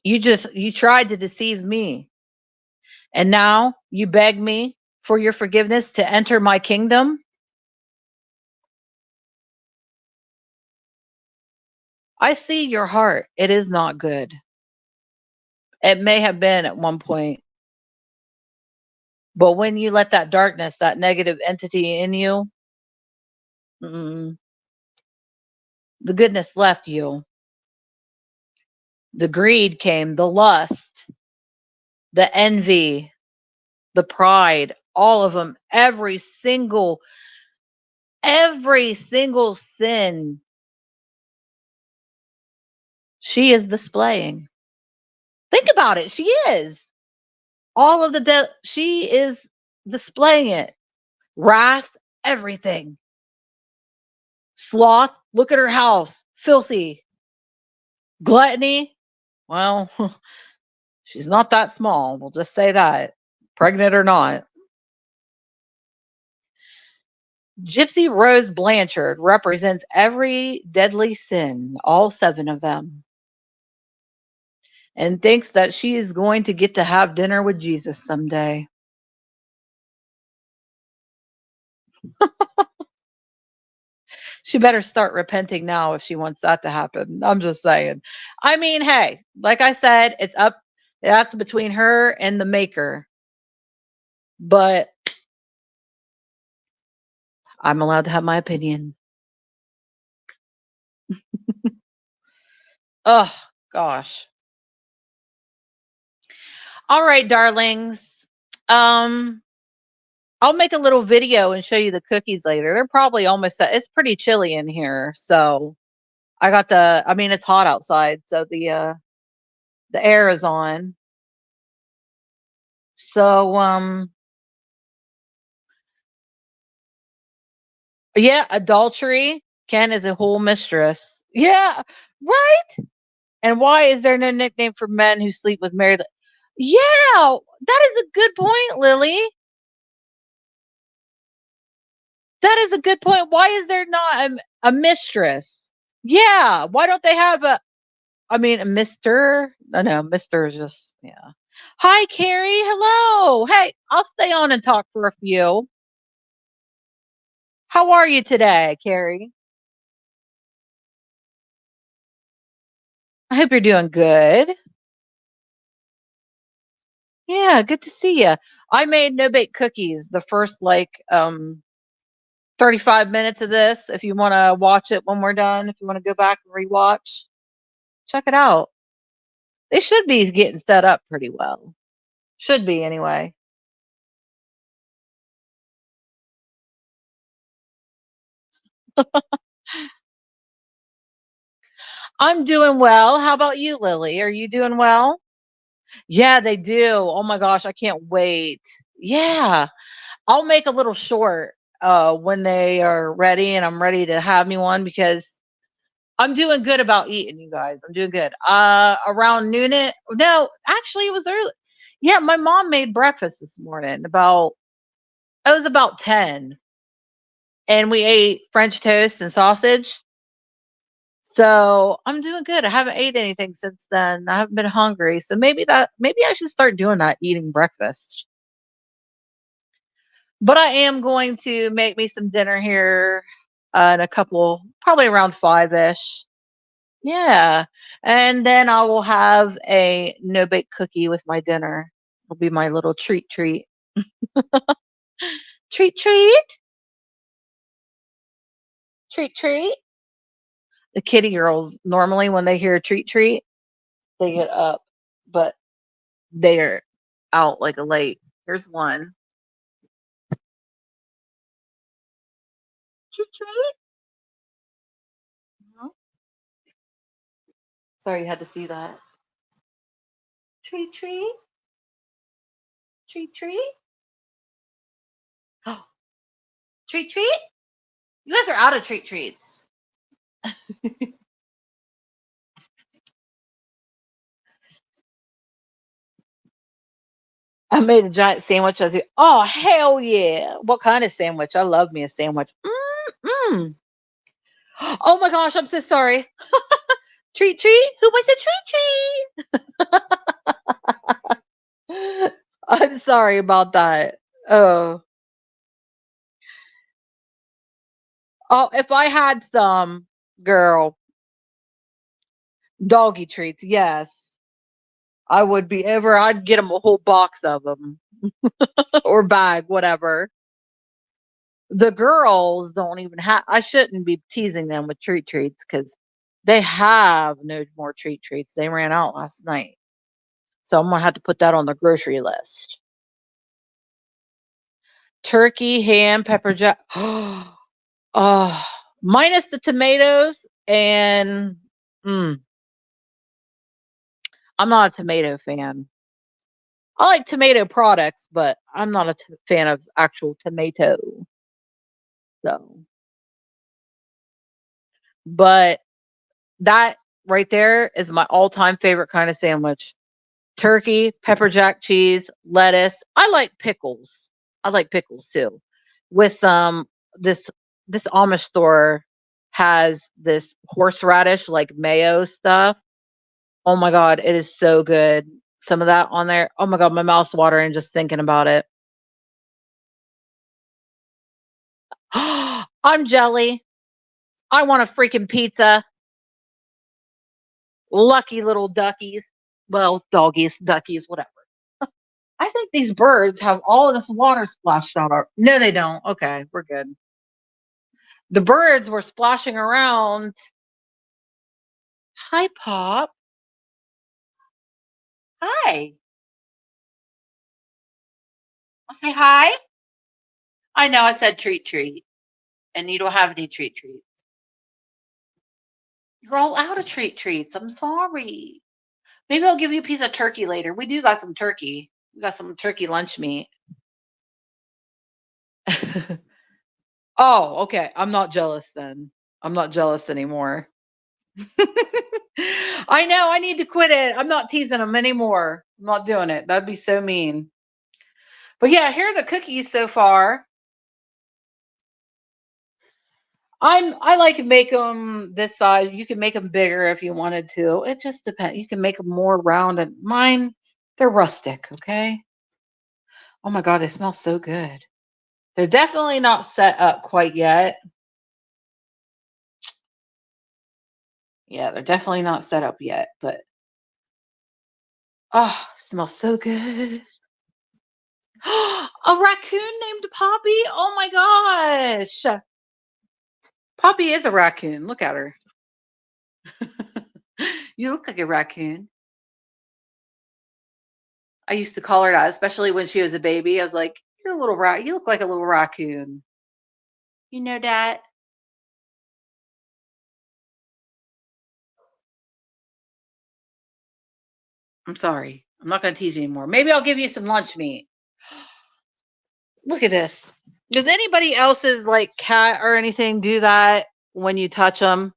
You tried to deceive me. And now you beg me for your forgiveness to enter my kingdom. I see your heart. It is not good. It may have been at one point, but when you let that darkness, that negative entity in you, the goodness left you. The greed came, the lust, the envy, the pride, all of them, every single sin she is displaying. Think about it. She is. All of the she is displaying it. Wrath, everything. Sloth, look at her house. Filthy. Gluttony, well, she's not that small. We'll just say that. Pregnant or not. Gypsy Rose Blanchard represents every deadly sin, all 7 of them, and thinks that she is going to get to have dinner with Jesus someday. She better start repenting now if she wants that to happen. I'm just saying. I mean, hey, like I said, it's up. That's between her and the maker. But I'm allowed to have my opinion. Oh, gosh. All right, darlings. Um, I'll make a little video and show you the cookies later. They're probably almost it's pretty chilly in here. So I got I mean it's hot outside, so the air is on. So yeah, adultery. Ken is a whole mistress. Yeah, right? And why is there no nickname for men who sleep with married? Yeah, that is a good point, Lily. That is a good point. Why is there not a mistress? Yeah, why don't they have I mean, Mr. No, Mr. is just, yeah. Hi, Carrie. Hello. Hey, I'll stay on and talk for a few. How are you today, Carrie? I hope you're doing good. Yeah, good to see you. I made no bake cookies the first 35 minutes of this. If you want to watch it when we're done, if you want to go back and rewatch, check it out. They should be getting set up pretty well. Should be anyway. I'm doing well. How about you, Lily? Are you doing well? Yeah, they do. Oh my gosh, I can't wait. Yeah. I'll make a little short when they are ready and I'm ready to have me one because I'm doing good about eating, you guys. I'm doing good. Around noon no, actually it was early. Yeah, my mom made breakfast this morning it was about 10 and we ate French toast and sausage. So I'm doing good. I haven't ate anything since then. I haven't been hungry. So maybe I should start doing that, eating breakfast. But I am going to make me some dinner here in a couple, probably around 5-ish. Yeah. And then I will have a no bake cookie with my dinner. It'll be my little treat. Treat treat. Treat. The kitty girls normally when they hear treat, they get up, but they're out like a late. Here's one. Treat. Mhm. Sorry you had to see that. Treat. Treat. Oh, treat. You guys are out of treats. I made a giant sandwich. I said, "Oh hell yeah! What kind of sandwich? I love me a sandwich." Mm. Oh my gosh, I'm so sorry. Treat. Who wants a treat? I'm sorry about that. Oh, oh, if I had some girl doggy treats, yes, I would be ever. I'd get them a whole box of them or bag, whatever. The girls don't even have. I shouldn't be teasing them with treats because they have no more treats. They ran out last night, so I'm gonna have to put that on the grocery list. Turkey, ham, pepper jack. Oh, minus the tomatoes and mm, I'm not a tomato fan. I like tomato products, but I'm not a fan of actual tomato. So, but that right there is my all-time favorite kind of sandwich. Turkey, pepper jack cheese, lettuce. I like pickles. I like pickles too. With some this this Amish store has this horseradish like mayo stuff. Oh my god, it is so good. Some of that on there. Oh my god, my mouth's watering just thinking about it. I'm jelly. I want a freaking pizza. Lucky little duckies. Well, doggies, duckies, whatever. I think these birds have all of this water splashed out. No, they don't. Okay, we're good. The birds were splashing around. Hi, Pop. Hi. I'll say hi. I know I said treat treat, and you don't have any treat treats. You're all out of treat treats. I'm sorry. Maybe I'll give you a piece of turkey later. We do got some turkey. We got some turkey lunch meat. Oh, okay. I'm not jealous then. I'm not jealous anymore. I know. I need to quit it. I'm not teasing them anymore. I'm not doing it. That'd be so mean. But yeah, here are the cookies so far. I like to make them this size. You can make them bigger if you wanted to. It just depends. You can make them more round. And mine, they're rustic. Okay. Oh my god, they smell so good. They're definitely not set up quite yet. Yeah, they're definitely not set up yet. But oh, smells so good. A raccoon named Poppy. Oh my gosh. Poppy is a raccoon. Look at her. You look like a raccoon. I used to call her that, especially when she was a baby. I was like, "You're a little rat. You look like a little raccoon." You know that? I'm sorry. I'm not going to tease you anymore. Maybe I'll give you some lunch meat. Look at this. Does anybody else's like cat or anything do that when you touch them?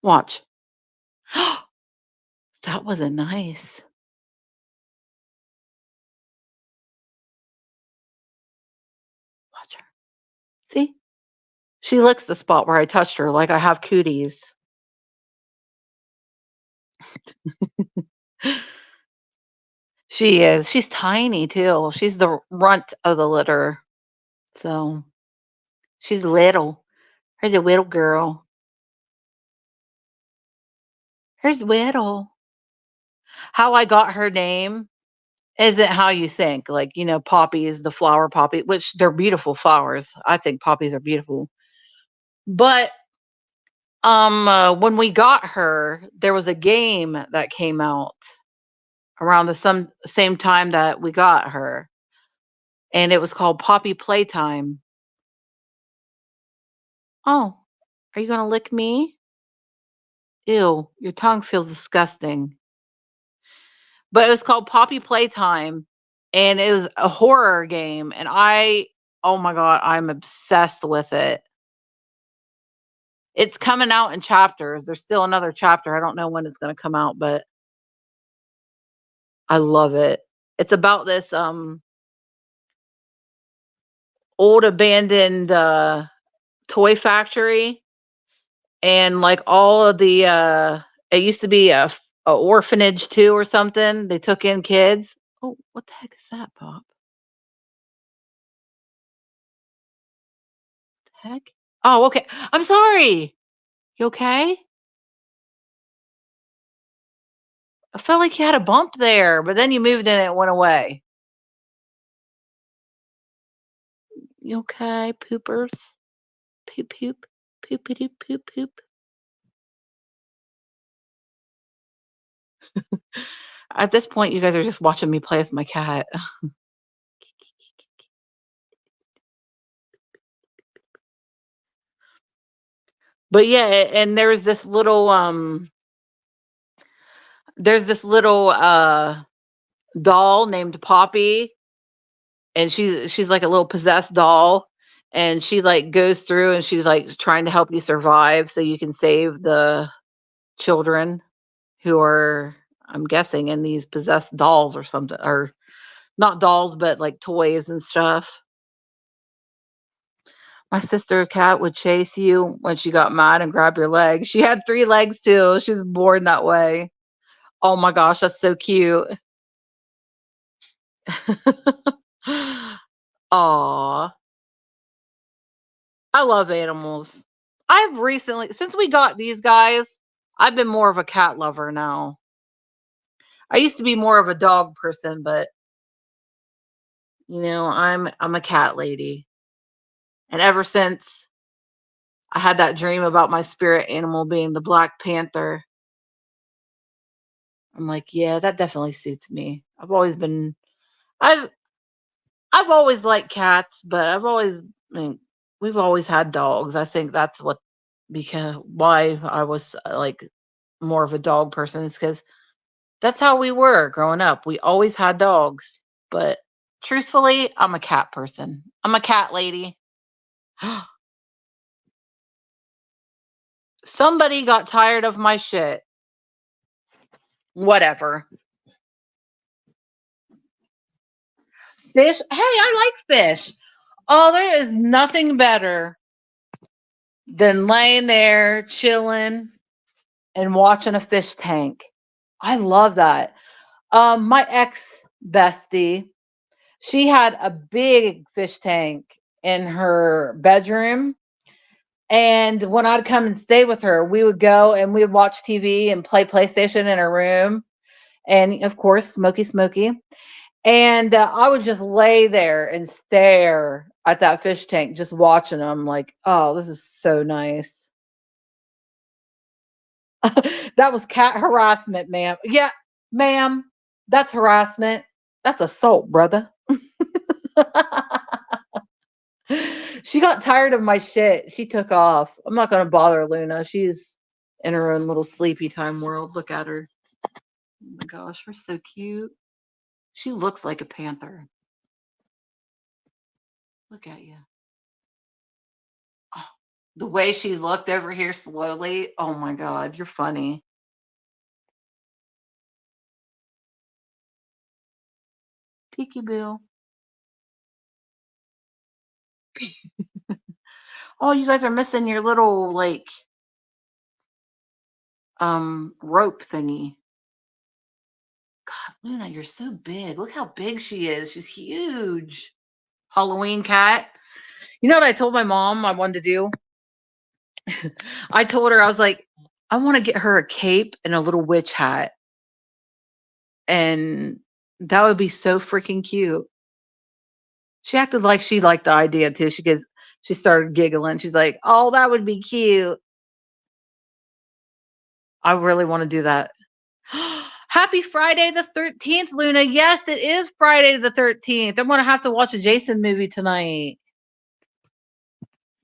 Watch. That was a nice. Watch her. See? She licks the spot where I touched her like I have cooties. She is. She's tiny too. She's the runt of the litter. So she's little. Here's a little girl. Here's Whittle. How I got her name isn't how you think. Like, poppy is the flower poppy, which they're beautiful flowers. I think poppies are beautiful. But when we got her, there was a game that came out around the same time that we got her, and it was called Poppy Playtime. Oh, are you gonna lick me? Ew, your tongue feels disgusting. But it was called Poppy Playtime, and it was a horror game, and oh my god, I'm obsessed with it. It's coming out in chapters. There's still another chapter. I don't know when it's gonna come out, but I love it. It's about this, old abandoned, toy factory, and, like, all of the, it used to be a orphanage too or something. They took in kids. Oh, what the heck is that, Bob? Heck? Oh, okay. I'm sorry. You okay? I felt like you had a bump there, but then you moved and it went away. You okay, poopers? Poop, poop, poopity, poop, poop. At this point, you guys are just watching me play with my cat. But yeah, and there's this little doll named Poppy, and she's like a little possessed doll, and she like goes through and she's like trying to help you survive so you can save the children who are, I'm guessing, in these possessed dolls or something, or not dolls, but like toys and stuff. My sister cat would chase you when she got mad and grab your leg. She had 3 legs too. She was born that way. Oh my gosh, that's so cute. Aw, I love animals. I've recently, since we got these guys, I've been more of a cat lover now. I used to be more of a dog person, but I'm a cat lady. And ever since I had that dream about my spirit animal being the Black Panther, I'm like, yeah, that definitely suits me. I've I've always liked cats, but I mean, we've always had dogs. I think that's what because why I was like more of a dog person is because that's how we were growing up. We always had dogs, but truthfully, I'm a cat person. I'm a cat lady. Somebody got tired of my shit. Whatever. Fish. Hey, I like fish. Oh, there is nothing better than laying there chilling and watching a fish tank. I love that. My ex bestie, she had a big fish tank in her bedroom. And when I'd come and stay with her, we would go and we would watch TV and play PlayStation in her room. And of course, Smoky. And I would just lay there and stare at that fish tank, just watching them like, oh, this is so nice. That was cat harassment, ma'am. Yeah, ma'am, that's harassment. That's assault, brother. She got tired of my shit. She took off. I'm not gonna bother Luna. She's in her own little sleepy time world. Look at her. Oh my gosh, we're so cute. She looks like a panther. Look at you. Oh, the way she looked over here slowly. Oh my god, you're funny. Peekaboo. Oh, you guys are missing your little like rope thingy. God, Luna, you're so big. Look how big she is. She's huge. Halloween cat. You know what I told my mom I wanted to do? I told her I was like, I want to get her a cape and a little witch hat, and that would be so freaking cute. She acted like she liked the idea too. She started giggling. She's like, "Oh, that would be cute." I really want to do that. Happy Friday the 13th, Luna. Yes, it is Friday the 13th. I'm going to have to watch a Jason movie tonight.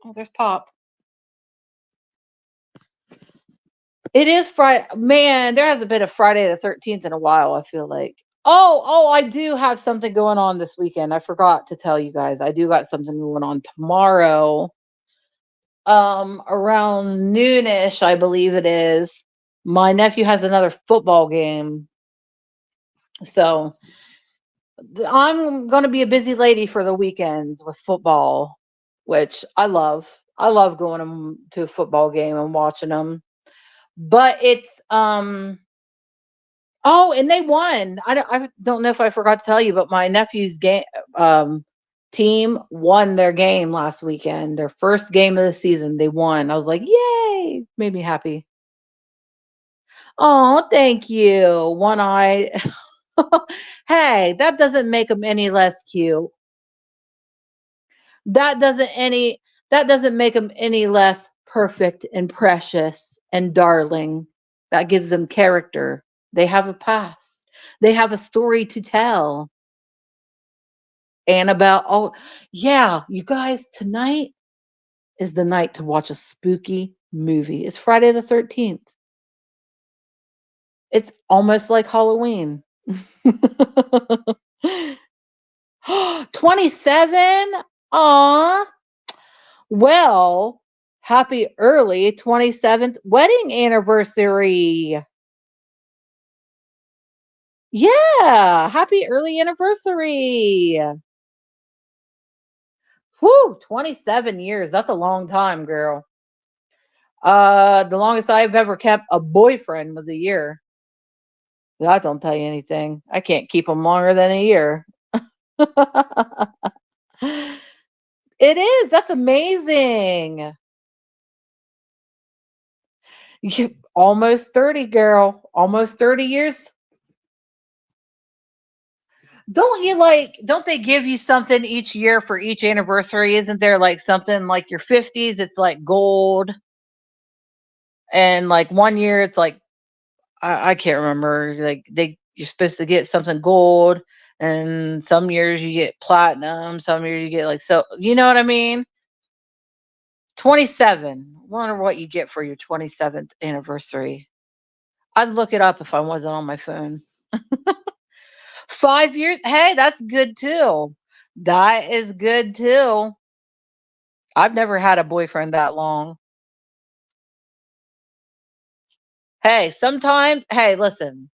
Oh, there's Pop. It is Friday. Man, there hasn't been a Friday the 13th in a while, I feel like. Oh, I do have something going on this weekend. I forgot to tell you guys. I do got something going on tomorrow. Around noonish, I believe it is. My nephew has another football game. So I'm going to be a busy lady for the weekends with football, which I love. I love going to a football game and watching them. But it's oh, and they won. I don't know if I forgot to tell you, but my nephew's game team won their game last weekend. Their first game of the season, they won. I was like, "Yay!" Made me happy. Oh, thank you. One eye. Hey, that doesn't make them any less cute. That doesn't any that doesn't make them any less perfect and precious and darling. That gives them character. They have a past. They have a story to tell. Annabelle. Oh, yeah, you guys, tonight is the night to watch a spooky movie. It's Friday the 13th. It's almost like Halloween. 27? Aw. Well, happy early 27th wedding anniversary. Yeah, happy early anniversary. Whoo, 27 years. That's a long time, girl. The longest I've ever kept a boyfriend was a year. That don't tell you anything. I can't keep them longer than a year. It is. That's amazing. You almost 30, girl. Almost 30 years. Don't they give you something each year for each anniversary? Isn't there like something like your 50s, it's like gold, and like one year it's like I can't remember. Like you're supposed to get something gold, and some years you get platinum, some years you get like so you know what I mean? 27. Wonder what you get for your 27th anniversary. I'd look it up if I wasn't on my phone. 5 years. Hey, that's good too. That is good too. I've never had a boyfriend that long. Hey, listen.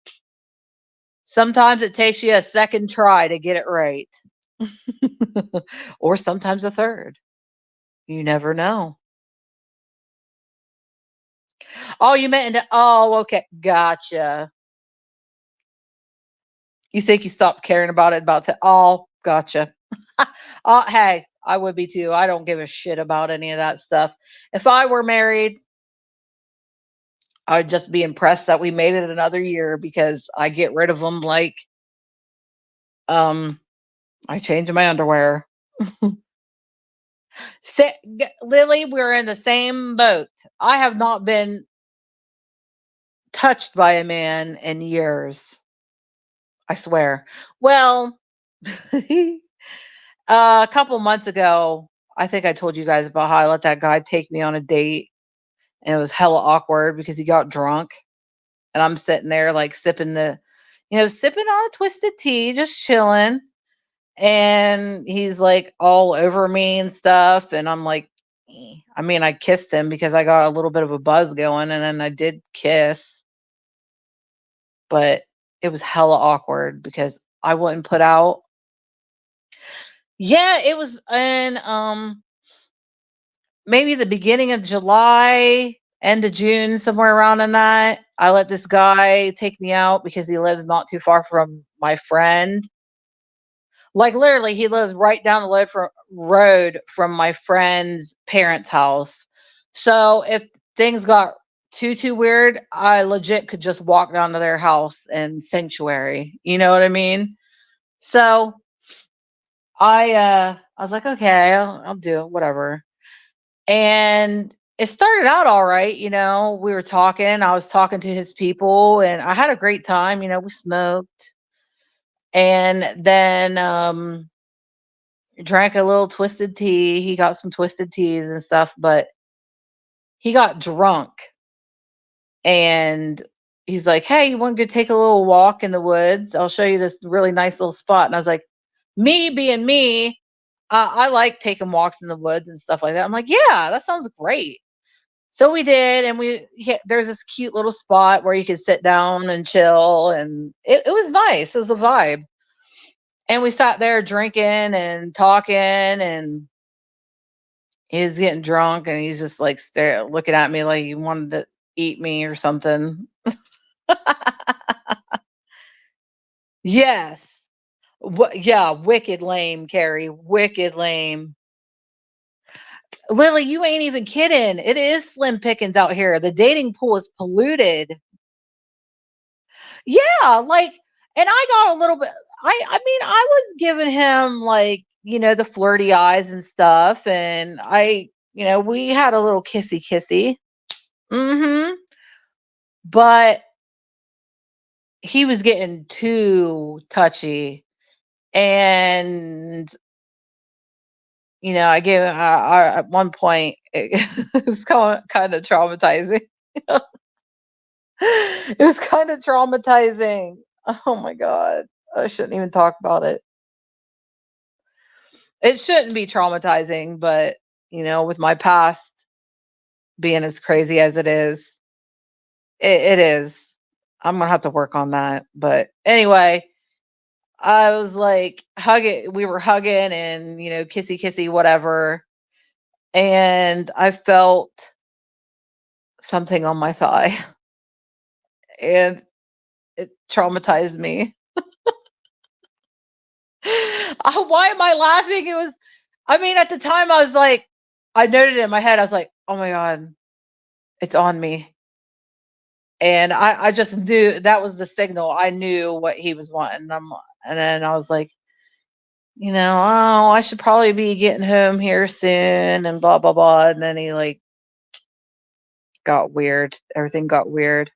Sometimes it takes you a second try to get it right. Or sometimes a third. You never know. Oh, you meant into oh, okay. Gotcha. You think you stopped caring about it about oh, gotcha. Hey, I would be too. I don't give a shit about any of that stuff. If I were married, I'd just be impressed that we made it another year because I get rid of them like um I change my underwear. Lily, we're in the same boat. I have not been touched by a man in years. I swear. Well, a couple months ago, I think I told you guys about how I let that guy take me on a date, and it was hella awkward because he got drunk, and I'm sitting there like sipping on a twisted tea, just chilling. And he's like all over me and stuff. And I'm like, I mean, I kissed him because I got a little bit of a buzz going, and then I did kiss, but it was hella awkward because I wouldn't put out. Yeah, it was in maybe the beginning of July, end of June, somewhere around in that. I let this guy take me out because he lives not too far from my friend. Like literally, he lived right down the road from my friend's parents' house. So if things got too weird, I legit could just walk down to their house and sanctuary. You know what I mean? So I was like, okay, I'll do it, whatever. And it started out all right, we were talking, I was talking to his people, and I had a great time, we smoked. And then drank a little twisted tea. He got some twisted teas and stuff, but he got drunk, and he's like, "Hey, you want to go take a little walk in the woods? I'll show you this really nice little spot." And I was like, me being me, I like taking walks in the woods and stuff like that. I'm like, "Yeah, that sounds great." So we did, and there's this cute little spot where you could sit down and chill, and it was nice. It was a vibe. And we sat there drinking and talking, and he's getting drunk, and he's just like looking at me like he wanted to eat me or something. Yes. Yeah, wicked lame, Carrie. Wicked lame. Lily, you ain't even kidding. It is slim pickings out here. The dating pool is polluted. Yeah, like, and I got a little bit. I mean, I was giving him like the flirty eyes and stuff, and we had a little kissy kissy. Mm-hmm. But he was getting too touchy, and I gave him at one point it was kind of traumatizing. It was kind of traumatizing. Oh my god, I shouldn't even talk about it. It shouldn't be traumatizing, but with my past being as crazy as it is, it is. I'm gonna have to work on that. But anyway, I was like hugging, we were hugging and kissy kissy, whatever. And I felt something on my thigh and it traumatized me. Why am I laughing? I mean, at the time I was like, I noted it in my head. I was like, oh my God, it's on me. And I just knew that was the signal. I knew what he was wanting. And then I was like, oh, I should probably be getting home here soon and blah, blah, blah. And then he like got weird. Everything got weird.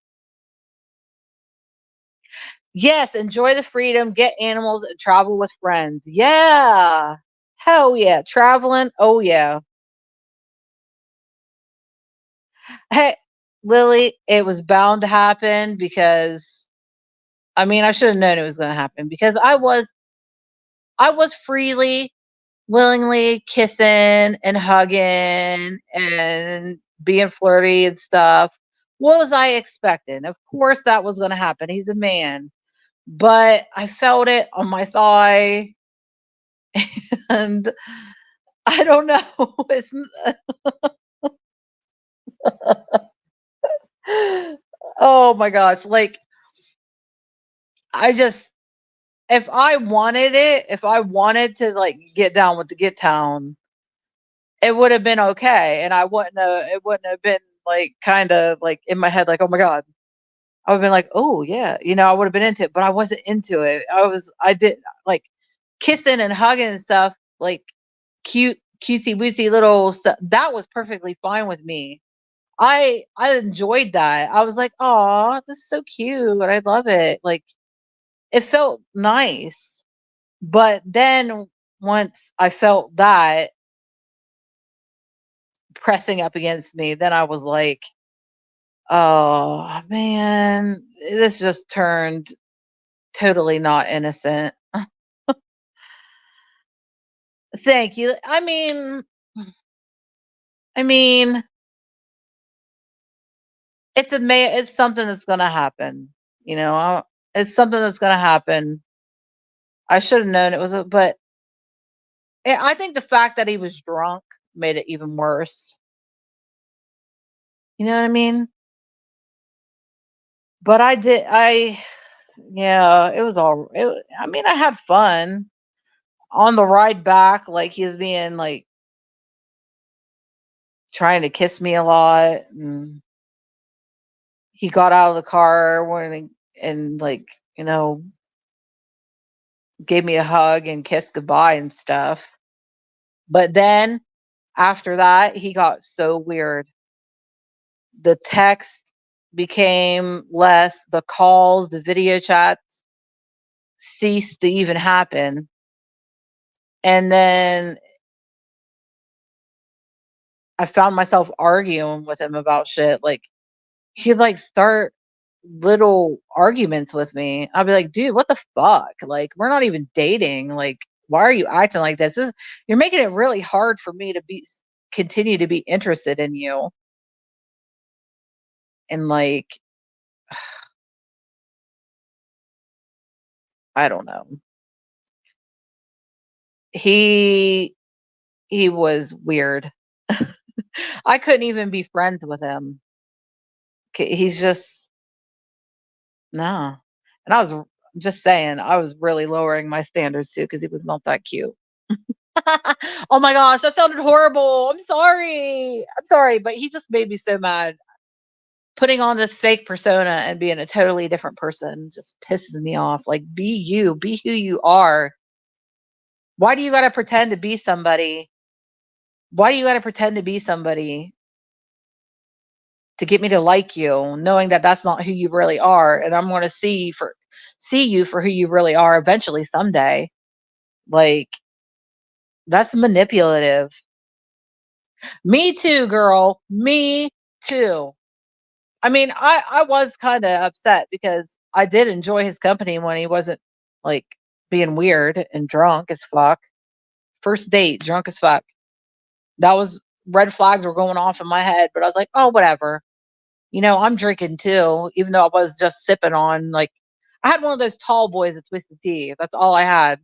Yes, enjoy the freedom, get animals, and travel with friends. Yeah. Hell yeah. Traveling. Oh yeah. Hey, Lily, it was bound to happen because I mean, I should have known it was going to happen because I was freely, willingly kissing and hugging and being flirty and stuff. What was I expecting? Of course that was going to happen. He's a man. But I felt it on my thigh and I don't know. It's oh my gosh, like I just if I wanted to like get down with the get down, it would have been okay, and it wouldn't have been like kind of like in my head, like oh my god. I would have been like, oh yeah, I would have been into it, but I wasn't into it. I did like kissing and hugging and stuff, like cute, cutesy wootsy little stuff. That was perfectly fine with me. I enjoyed that. I was like, oh, this is so cute. I love it. Like it felt nice. But then once I felt that pressing up against me, then I was like, oh man, this just turned totally not innocent. Thank you. I mean, it's something that's gonna happen. It's something that's gonna happen. I should have known it was, but I think the fact that he was drunk made it even worse. You know what I mean? But yeah, it was I mean, I had fun on the ride back. Like he was being like trying to kiss me a lot, and he got out of the car and like you know gave me a hug and kissed goodbye and stuff. But then after that, he got so weird. The text became less, the calls, the video chats ceased to even happen. And then I found myself arguing with him about shit. Like he'd like start little arguments with me. I'd be like, dude, what the fuck? Like, we're not even dating. Like, why are you acting like this? You're making it really hard for me to continue to be interested in you. And like, I don't know. He he was weird. I couldn't even be friends with him. He's just no. And just saying, I was really lowering my standards too because he was not that cute. Oh my gosh, that sounded horrible. I'm sorry. I'm sorry, but he just made me so mad. Putting on this fake persona and being a totally different person just pisses me off. Like, be you, be who you are. Why do you got to pretend to be somebody? Why do you got to pretend to be somebody to get me to like you, knowing that that's not who you really are? And I'm going to see you for who you really are eventually someday. Like, that's manipulative. Me too, girl. Me too. I mean, I was kind of upset because I did enjoy his company when he wasn't like being weird and drunk as fuck. first date, drunk as fuck. That was red flags were going off in my head, but I was like, "Oh, whatever." I'm drinking too, even though I was just sipping on like I had one of those tall boys at Twisted Tea. That's all I had.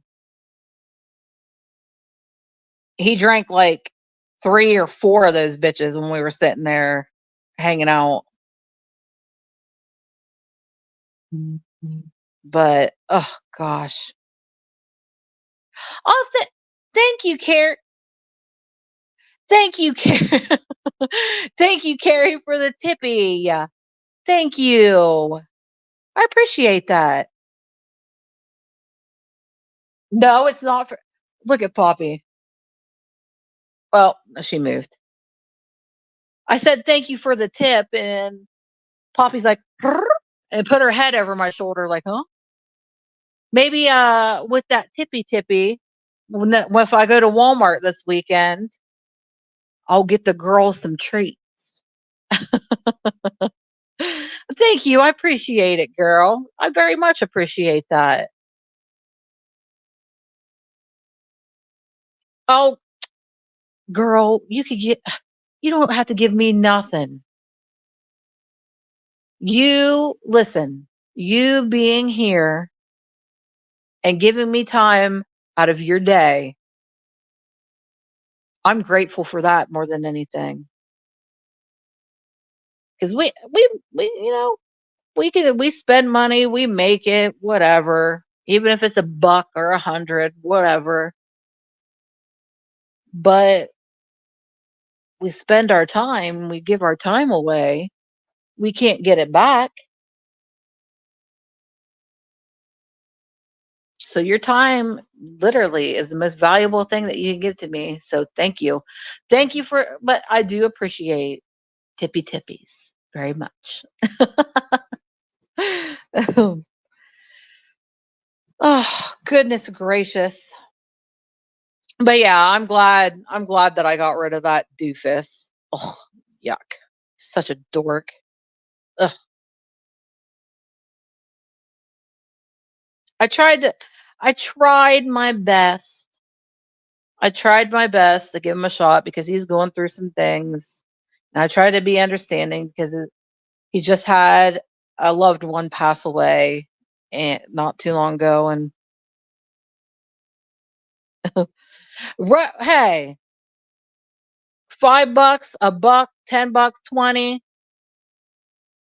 He drank like 3 or 4 of those bitches when we were sitting there hanging out. Mhm. But, oh gosh. Oh, thank you, thank you, thank you, Carrie, for the tippy. Thank you. I appreciate that. No, it's not for look at Poppy. Well, she moved. I said, "Thank you for the tip," and Poppy's like, "Brr," and put her head over my shoulder like, "Huh?" Maybe, with that tippy, if I go to Walmart this weekend, I'll get the girls some treats. Thank you, I appreciate it, girl. I very much appreciate that. Oh, girl, you don't have to give me nothing. You listen, you being here and giving me time out of your day, I'm grateful for that more than anything. Because we spend money, we make it, whatever, even if it's a buck or 100, whatever. But we spend our time, we give our time away. We can't get it back. So your time literally is the most valuable thing that you can give to me. So thank you. Thank you but I do appreciate tippy tippies very much. Oh, goodness gracious. But yeah, I'm glad that I got rid of that doofus. Oh, yuck. Such a dork. Ugh. I tried to I tried my best. I tried my best to give him a shot because he's going through some things. And I tried to be understanding because he just had a loved one pass away and not too long ago and hey, $5, a buck, $10, 20,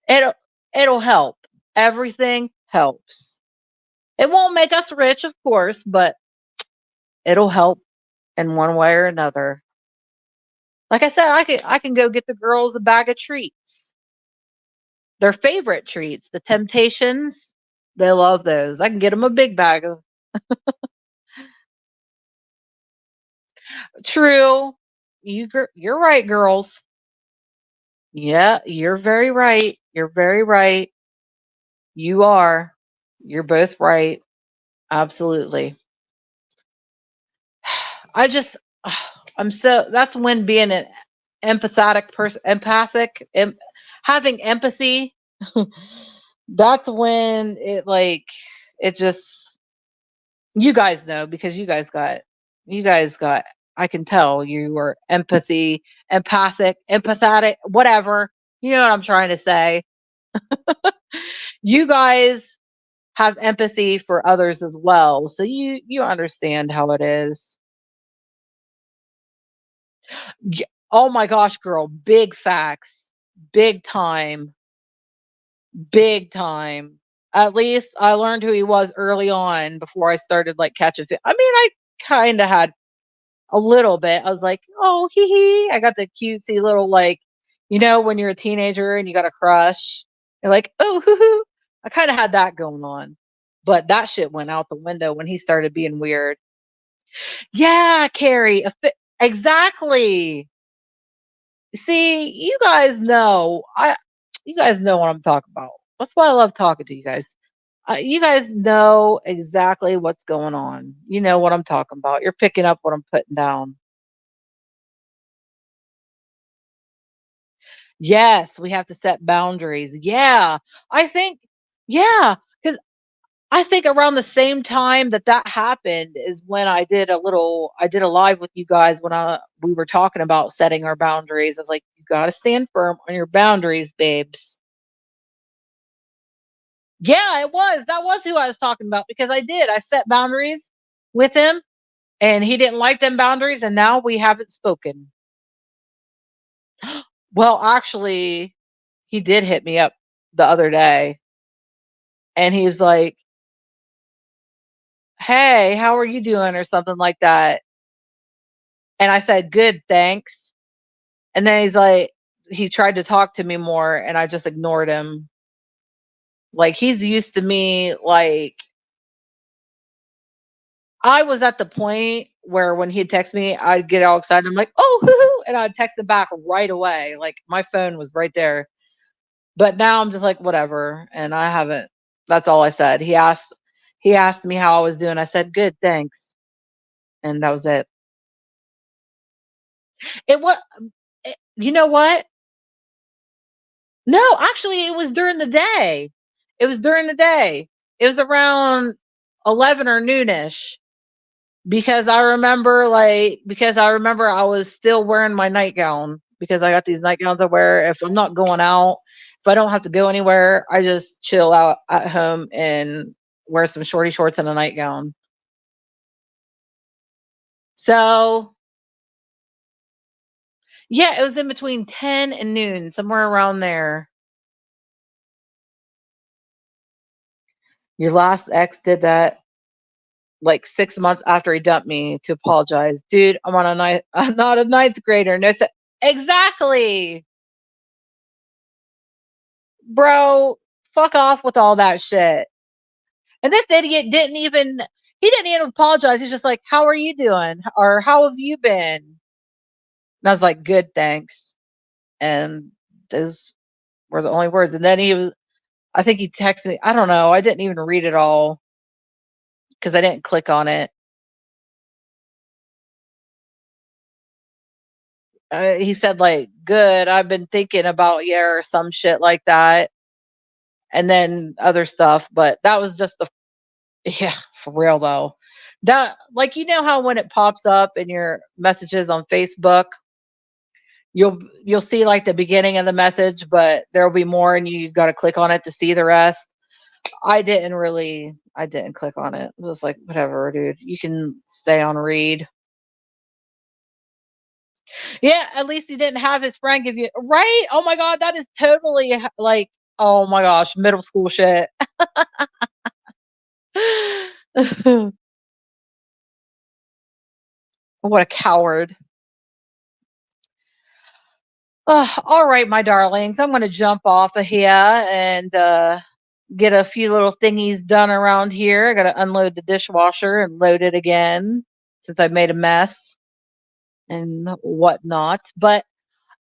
it'll it'll help. Everything helps. It won't make us rich, of course, but it'll help in one way or another. Like I said, I can go get the girls a bag of treats. Their favorite treats, the Temptations. They love those. I can get them a big bag of True. You're right, girls. Yeah, you're very right. You're very right. You are. You're both right. Absolutely. I just I'm so that's when being an empathetic person having empathy that's when it just you guys know because you guys got I can tell you are empathetic, whatever. You know what I'm trying to say. You guys have empathy for others as well. So you understand how it is. Oh my gosh, girl, big facts. Big time. Big time. At least I learned who he was early on before I started like catching I mean, I kind of had a little bit. I was like, "Oh, hee hee." I got the cutesy little when you're a teenager and you got a crush. You're like, "Oh, hoo hoo." I kind of had that going on. But that shit went out the window when he started being weird. Yeah, Carrie, exactly. See, you guys know what I'm talking about. That's why I love talking to you guys. You guys know exactly what's going on. You know what I'm talking about. You're picking up what I'm putting down. Yes, we have to set boundaries. Yeah, I think, yeah, because I think around the same time that that happened is when I did a live with you guys when we were talking about setting our boundaries. I was like, "You gotta stand firm on your boundaries, babes." Yeah, it was. That was who I was talking about because I did. I set boundaries with him and he didn't like them boundaries and now we haven't spoken. Well, actually, he did hit me up the other day and he was like, "Hey, how are you doing?" or something like that. And I said, "Good, thanks." And then he tried to talk to me more and I just ignored him. Like he's used to me like I was at the point where when he'd text me, I'd get all excited. I'm like, "Oh, hoo-hoo," and I'd text him back right away. Like my phone was right there. But now I'm just like, whatever. And I haven't that's all I said. He asked me how I was doing. I said, "Good, thanks." And that was it. It was you know what? No, actually it was during the day. It was during the day. It was around 11 or noonish because I remember I was still wearing my nightgown because I got these nightgowns I wear if I'm not going out. If I don't have to go anywhere, I just chill out at home and wear some shorty shorts and a nightgown. So, yeah, it was in between 10 and noon, somewhere around there. Your last ex did that like 6 months after he dumped me to apologize. Dude, I'm on a ninth I'm not a ninth grader. No se exactly. Bro, fuck off with all that shit. And this idiot he didn't even apologize. He's just like, "How are you doing?" Or "How have you been?" And I was like, "Good, thanks." And those were the only words. And then I think he texted me. I don't know. I didn't even read it all because I didn't click on it. He said like, "Good, I've been thinking about you," or some shit like that. And then other stuff, but that was just the yeah, for real though. That like how when it pops up in your messages on Facebook, you'll see like the beginning of the message, but there'll be more and you got to click on it to see the rest. I didn't click on it. It was like whatever, dude. You can stay on read. Yeah, at least he didn't have his friend give you right? Oh my god, that is totally like oh my gosh, middle school shit. What a coward. All right, my darlings, I'm going to jump off of here and get a few little thingies done around here. I got to unload the dishwasher and load it again since I made a mess and whatnot. But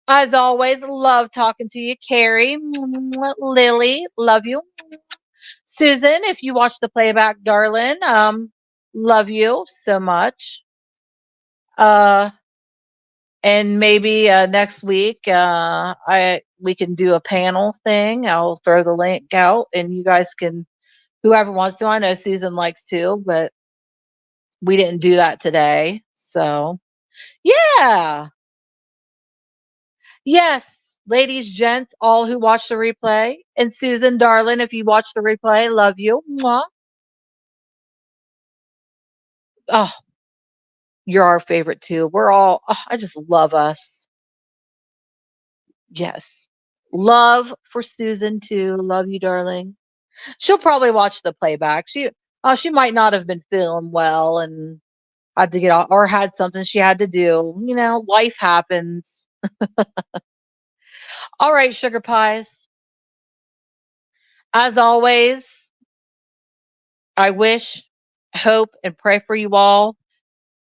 as always, love talking to you, Carrie. Lily, love you. Susan, if you watch the playback, darling, love you so much. Uh, and maybe next week I we can do a panel thing. I'll throw the link out and you guys can whoever wants to. I know Susan likes to, but we didn't do that today. So, yeah. Yes, ladies, gents, all who watch the replay, and Susan darling, if you watch the replay, love you. Mwah. Oh, you're our favorite too. I just love us. Yes. Love for Susan too. Love you, darling. She'll probably watch the playback. She might not have been feeling well and had to get off or had something she had to do. Life happens. All right, sugar pies. As always, I wish, hope, and pray for you all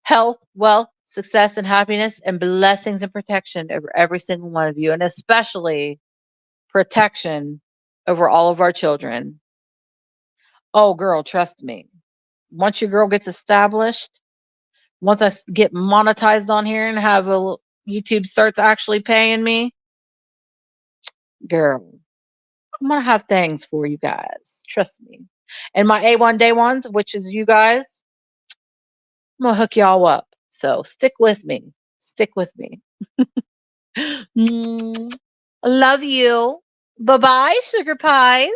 health, wealth, success, and happiness, and blessings and protection over every single one of you, and especially protection over all of our children. Oh, girl, trust me. Once your girl gets established, once get monetized on here and have YouTube starts actually paying me, girl, I'm gonna have things for you guys. Trust me. And my A1 day ones, which is you guys, I'm gonna hook y'all up. So stick with me. Stick with me. Mm. Love you. Bye bye, sugar pies.